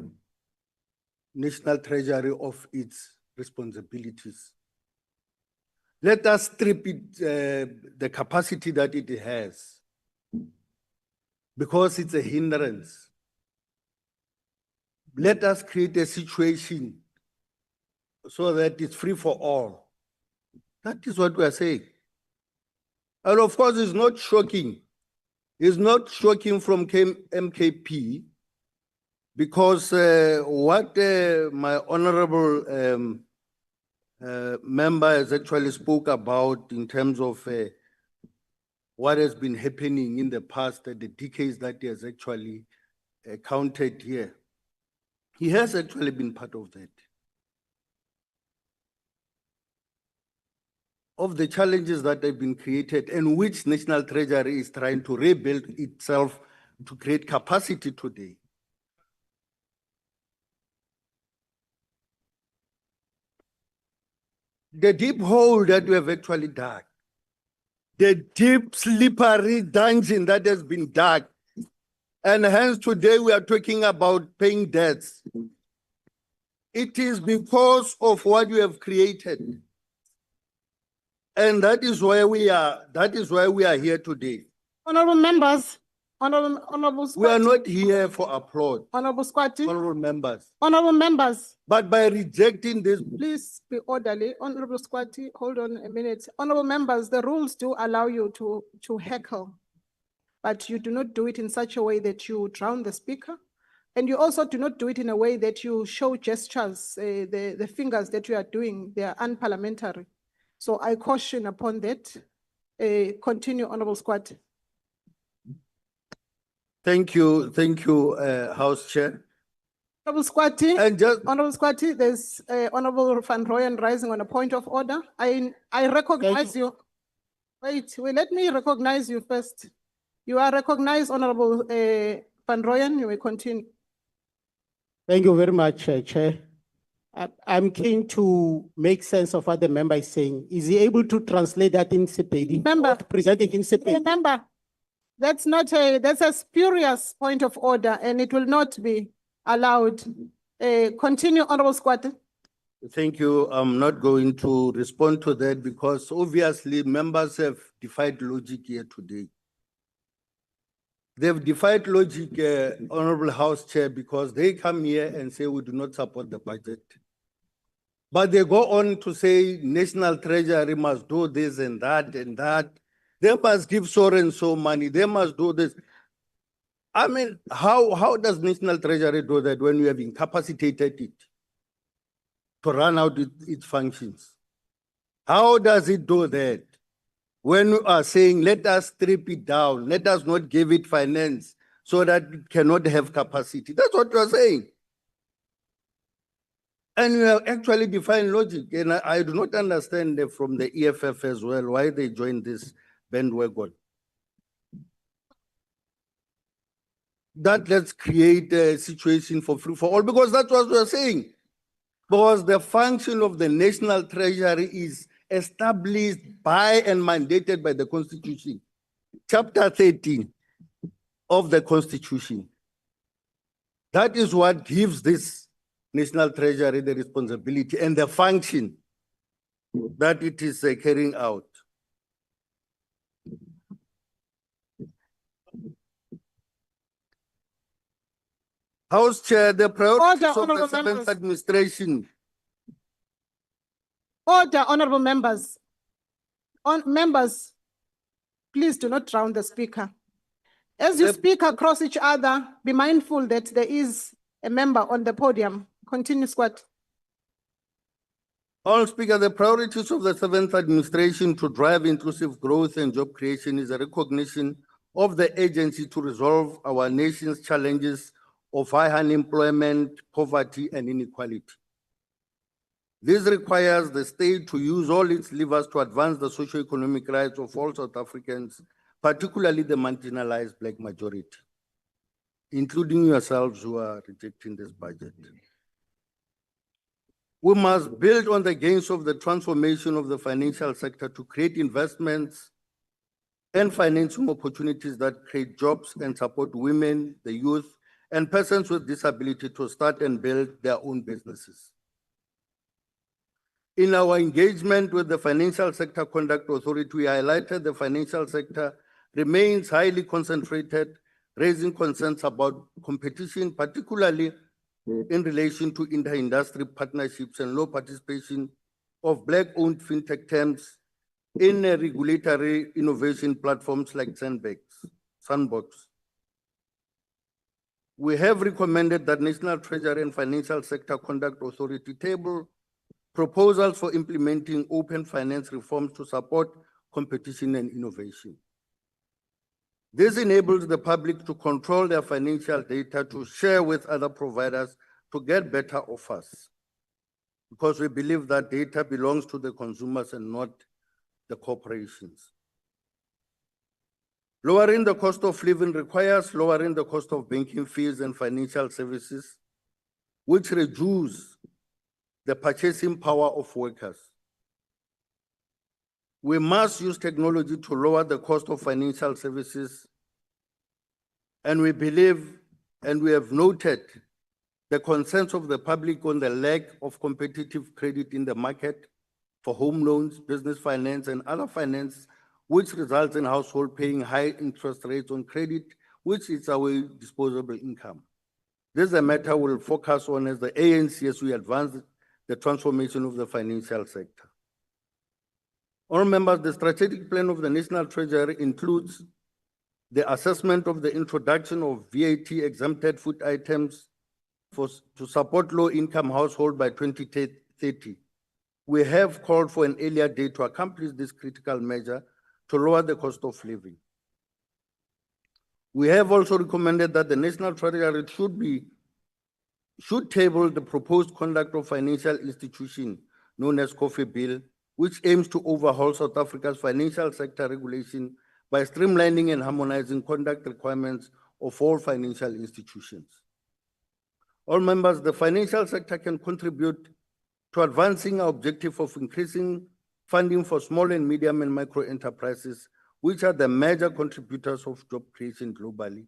National Treasury of its responsibilities. Let us strip it, the capacity that it has, because it's a hindrance. Let us create a situation so that it's free for all. That is what we are saying. And of course, it's not shocking. It's not shocking from MKP, because what my honorable member has actually spoke about in terms of what has been happening in the past, the decades that he has actually counted here. He has actually been part of that. Of the challenges that have been created and which National Treasury is trying to rebuild itself to create capacity today. The deep hole that we have actually dug, the deep slippery dungeon that has been dug, and hence today we are talking about paying debts. It is because of what you have created. And that is why we are here today. Honorable members, honorable We are Squati, not here for applaud, honorable Squati, honorable members. honorable members, But by rejecting this, please be orderly. Honorable Squati, hold on a minute. Honorable members, the rules do allow you to heckle, but you do not do it in such a way that you drown the speaker. And you also do not do it in a way that you show gestures, the fingers that you are doing, they are unparliamentary. So I caution upon that. Continue, Honorable Squati. thank you, House Chair. Honorable Squati, And just Honorable Squati, there's Honorable Van Rooyen rising on a point of order. I recognize you. Wait, let me recognize you first. You are recognized, Honorable Van Rooyen. You may continue. Thank you very much, Chair. I'm keen to make sense of what the member is saying. Is he able to translate that in Sepedi? Member, Presenting in Sepedi. remember, that's a spurious point of order and it will not be allowed. Continue, Honorable Squati. thank you. I'm not going to respond to that because obviously members have defied logic here today. They've defied logic, Honorable House Chair, because they come here and say we do not support the budget. But they go on to say National Treasury must do this and that and that. They must give so and so money. They must do this. I mean, how does National Treasury do that when we have incapacitated it to run out its functions? How does it do that? When we are saying, let us strip it down, let us not give it finance so that it cannot have capacity. That's what we are saying. And we have actually defined logic. And I do not understand from the EFF as well why they joined this bandwagon. That let's create a situation for free for all, because that's what we are saying. Because the function of the National Treasury is established by and mandated by the Constitution. Chapter 13 of the Constitution. That is what gives this National Treasury the responsibility and the function that it is carrying out. House Chair, the priorities of the honourable seventh members. administration. Order, honorable members. Members, please do not drown the speaker. As you speak across each other, be mindful that there is a member on the podium. Continue, Squad. Honourable Speaker, the priorities of the seventh administration to drive inclusive growth and job creation is a recognition of the agency to resolve our nation's challenges of high unemployment, poverty, and inequality. This requires the state to use all its levers to advance the socio-economic rights of all South Africans, particularly the marginalized Black majority, including yourselves who are rejecting this budget. We must build on the gains of the transformation of the financial sector to create investments and financing opportunities that create jobs and support women, the youth, and persons with disability to start and build their own businesses. In our engagement with the Financial Sector Conduct Authority, we highlighted the financial sector remains highly concentrated, raising concerns about competition, particularly in relation to inter-industry partnerships and low participation of Black-owned fintech firms in regulatory innovation platforms like Sandbox. We have recommended that National Treasury and Financial Sector Conduct Authority table proposals for implementing open finance reforms to support competition and innovation. This enables the public to control their financial data to share with other providers to get better offers, because we believe that data belongs to the consumers and not the corporations. Lowering the cost of living requires lowering the cost of banking fees and financial services, which reduce the purchasing power of workers. We must use technology to lower the cost of financial services, and we believe, and we have noted the concerns of the public on the lack of competitive credit in the market for home loans, business finance, and other finance, which results in households paying high interest rates on credit, which is our disposable income. This is a matter we'll focus on as the ANC as we advance the transformation of the financial sector. All members, the strategic plan of the National Treasury includes the assessment of the introduction of VAT exempted food items to support low-income households by 2030. We have called for an earlier date to accomplish this critical measure to lower the cost of living. We have also recommended that the National Treasury should table the proposed conduct of financial institution known as Coffee Bill, which aims to overhaul South Africa's financial sector regulation by streamlining and harmonizing conduct requirements of all financial institutions. All members, the financial sector can contribute to advancing our objective of increasing funding for small and medium and micro enterprises, which are the major contributors of job creation globally.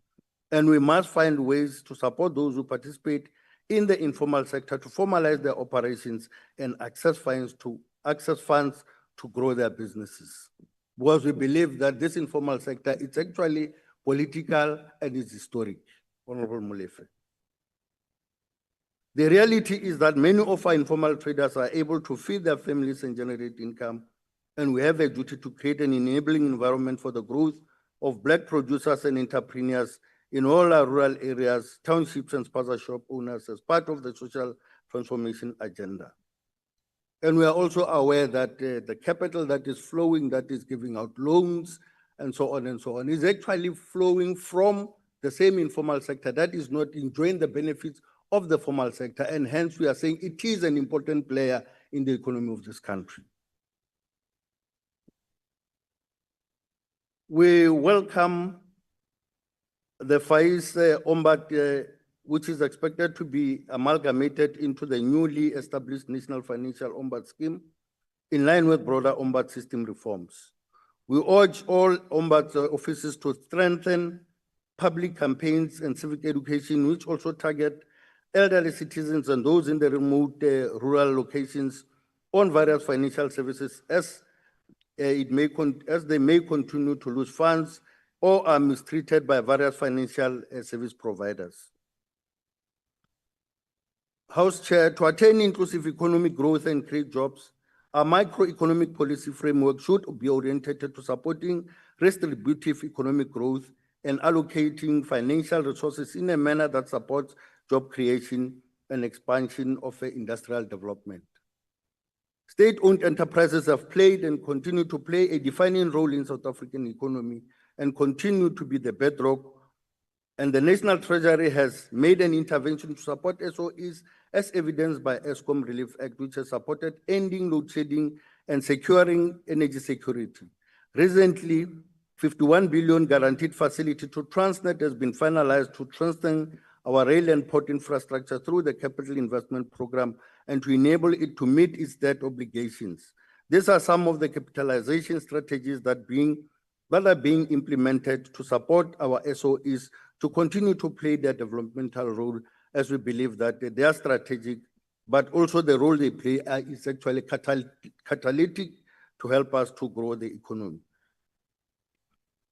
And we must find ways to support those who participate in the informal sector to formalize their operations and access funds to grow their businesses. Because we believe that this informal sector is actually political and is historic. Honorable Molefe. The reality is that many of our informal traders are able to feed their families and generate income, and we have a duty to create an enabling environment for the growth of Black producers and entrepreneurs in all our rural areas, townships, and spaza shop owners as part of the social transformation agenda. And we are also aware that the capital that is flowing, that is giving out loans, and so on, is actually flowing from the same informal sector that is not enjoying the benefits of the formal sector, and hence we are saying it is an important player in the economy of this country. We welcome the FAIS Ombud, which is expected to be amalgamated into the newly established National Financial Ombud Scheme, in line with broader Ombud system reforms. We urge all Ombud offices to strengthen public campaigns and civic education, which also target elderly citizens and those in the remote rural locations on various financial services as they may continue to lose funds or are mistreated by various financial service providers. House Chair, to attain inclusive economic growth and create jobs, our microeconomic policy framework should be oriented to supporting redistributive economic growth and allocating financial resources in a manner that supports job creation and expansion of industrial development. State-owned enterprises have played and continue to play a defining role in South African economy and continue to be the bedrock. And the National Treasury has made an intervention to support SOEs, as evidenced by Eskom Relief Act, which has supported ending load shedding and securing energy security. Recently, 51 billion guaranteed facility to Transnet has been finalized to strengthen our rail and port infrastructure through the capital investment program and to enable it to meet its debt obligations. These are some of the capitalization strategies that are being implemented to support our SOEs to continue to play their developmental role, as we believe that they are strategic, but also the role they play is actually catalytic to help us to grow the economy.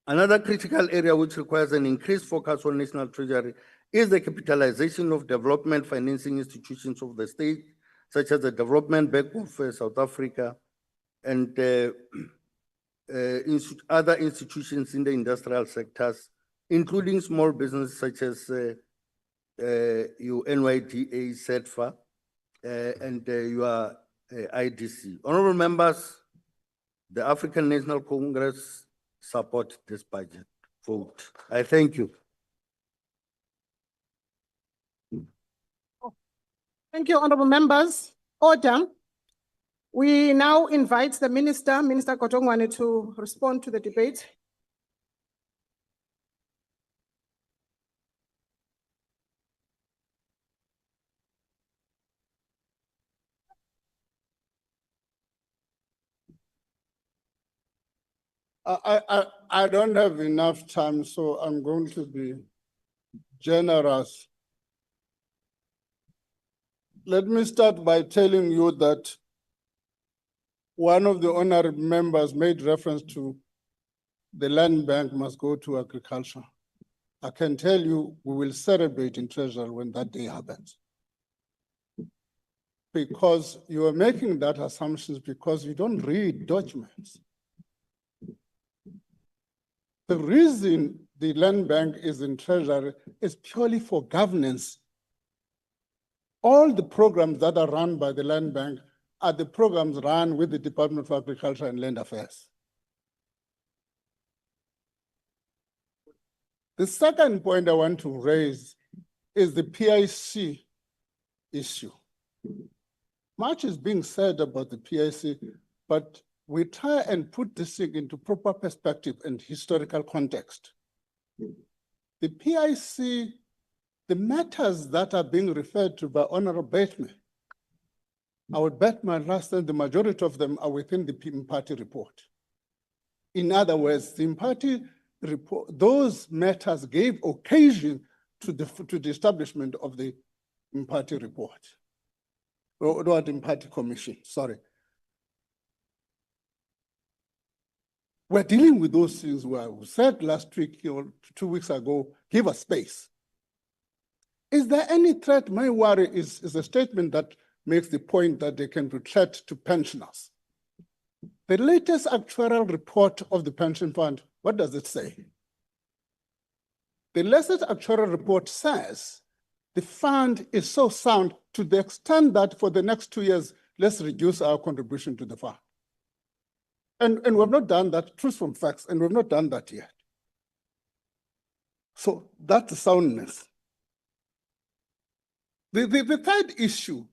Another critical area which requires an increased focus on National Treasury is the capitalization of development financing institutions of the state, such as the Development Bank of South Africa and other institutions in the industrial sectors, including small businesses such as your NYDA, SETFA, and your IDC. Honorable members, the African National Congress support this budget vote. I thank you. Thank you, honorable members. Order. We now invite the Minister Kotongwane, to respond to the debate. I don't have enough time, so I'm going to be generous. Let me start by telling you that one of the honorable members made reference to the land bank must go to agriculture. I can tell you we will celebrate in Treasury when that day happens. Because you are making that assumptions because you don't read documents. The reason the land bank is in Treasury is purely for governance. All the programs that are run by the land bank are the programs run with the Department of Agriculture and Land Affairs. The second point I want to raise is the PIC issue. Much is being said about the PIC, but we try and put this thing into proper perspective and historical context. The PIC, the matters that are being referred to by Honorable Bateman, I would bet my last that the majority of them are within the party report. In other words, the party report, those matters gave occasion to the establishment of the party report, or the party commission, sorry. We're dealing with those things where we said last week or 2 weeks ago, give us space. Is there any threat? My worry is a statement that makes the point that they can be threat to pensioners. The latest actuarial report of the pension fund, what does it say? The latest actuarial report says the fund is so sound to the extent that for the next 2 years, let's reduce our contribution to the fund. And we've not done that, truth from facts, and we've not done that yet. So that's the soundness. The third issue,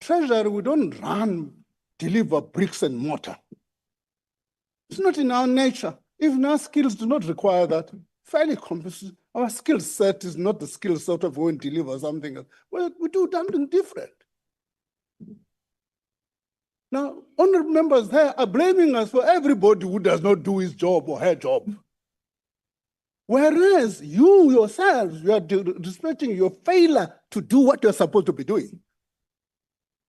Treasury, we don't deliver bricks and mortar. It's not in our nature. Even our skills do not require that. Fairly competent. Our skill set is not the skill set of when deliver something else. Well, we do something different. Now, honorable members there are blaming us for everybody who does not do his job or her job. Whereas you yourselves, you are respecting your failure to do what you're supposed to be doing.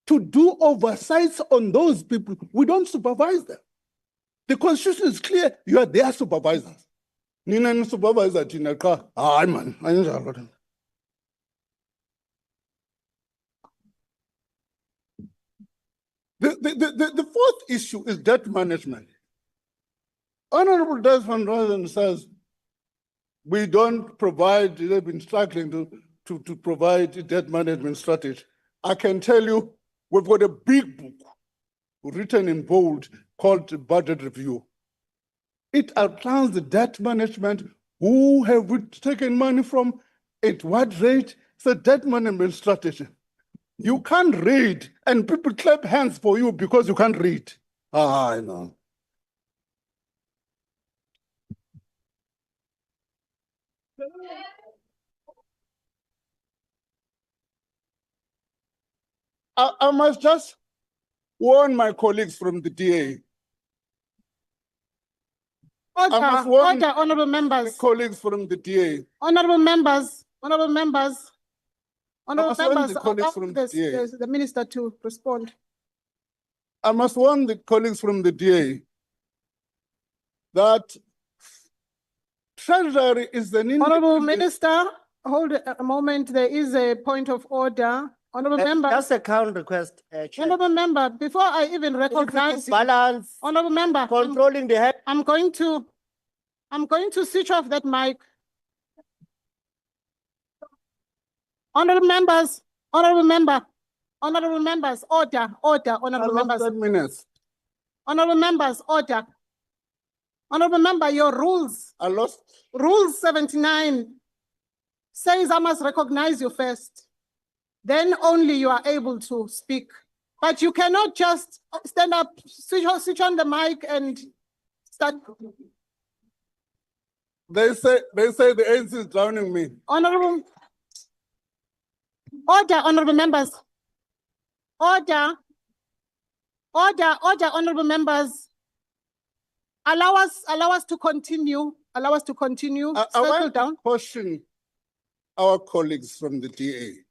To do oversights on those people, we don't supervise them. The constitution is clear, you are their supervisors. Nina ni supervisor tina ka, man, The fourth issue is debt management. Honorable Desmond Rosen says, we don't provide, they've been struggling to provide debt management strategy. I can tell you, we've got a big book written in bold called Budget Review. It outlines the debt management, who have we taken money from, at what rate. It's a debt management strategy. You can't read, and people clap hands for you because you can't read. I know. I must just warn my colleagues from the DA. Order, honorable members. Colleagues from the DA. Honorable members, honorable members. Honorable must warn members, the colleagues allow from the DA. the minister to respond. I must warn the colleagues from the DA that Treasury is an Honorable Minister, hold a moment. There is a point of order. Honorable member. Just a count request, Chair. Honorable member, before I even recognize balance. Honorable member, Controlling the head. I'm going to switch off that mic. Honorable members, honorable members, order, honorable members. 10 minutes. Honorable members, order. Honorable member, your rules. I lost. Rule 79 says I must recognize you first. Then only you are able to speak. But you cannot just stand up, switch on the mic and start. They say the ANC is drowning me. Honorable. Order, honorable members. Order, honorable members. Allow us to continue. Allow us to continue. I Settle want down. to caution our colleagues from the DA.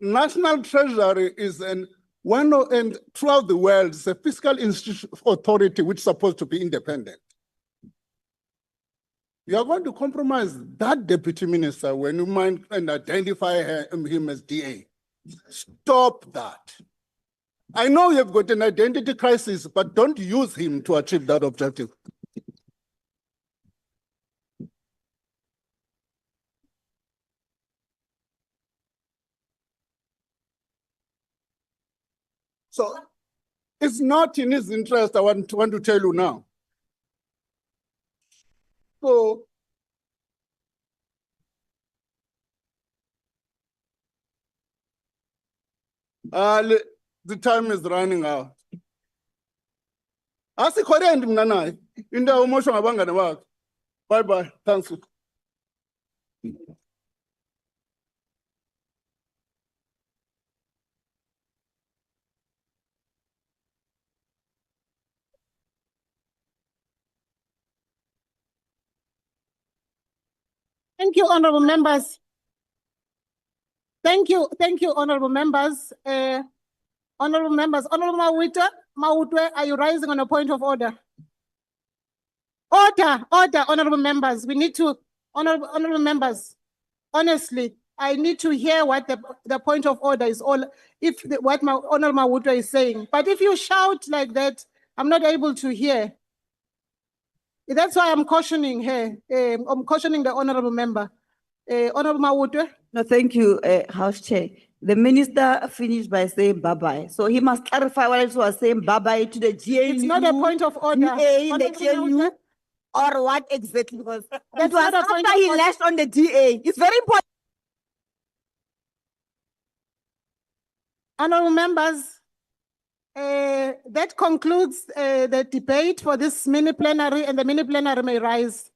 National Treasury is and throughout the world, it's a fiscal institution authority which is supposed to be independent. You are going to compromise that deputy minister when you mind and identify him as DA. Stop that. I know you've got an identity crisis, but don't use him to achieve that objective. So it's not in his interest, I want to tell you now. So the time is running out. Asikhorenda mina naye into umoshwa ngabangane bakhe. Bye bye. Thanks. Thank you, honorable members. Thank you, honorable members. Honorable members, Honorable Mawutwe, are you rising on a point of order? Order, honorable members. We need to, honorable members, honestly, I need to hear what the point of order is all, what my Honorable Mawutwe is saying. But if you shout like that, I'm not able to hear. That's why I'm cautioning her. I'm cautioning the honorable member. Honorable Mawutwe. No, thank you, House Chair. The minister finished by saying bye-bye. So he must clarify what else was saying bye-bye to the GNU. It's not a point of order. DA, the Honorable GNU, or what exactly? Because That's it was not a point after of he order. lashed on the DA. It's very important. Honorable members, that concludes the debate for this mini plenary, and the mini plenary may rise.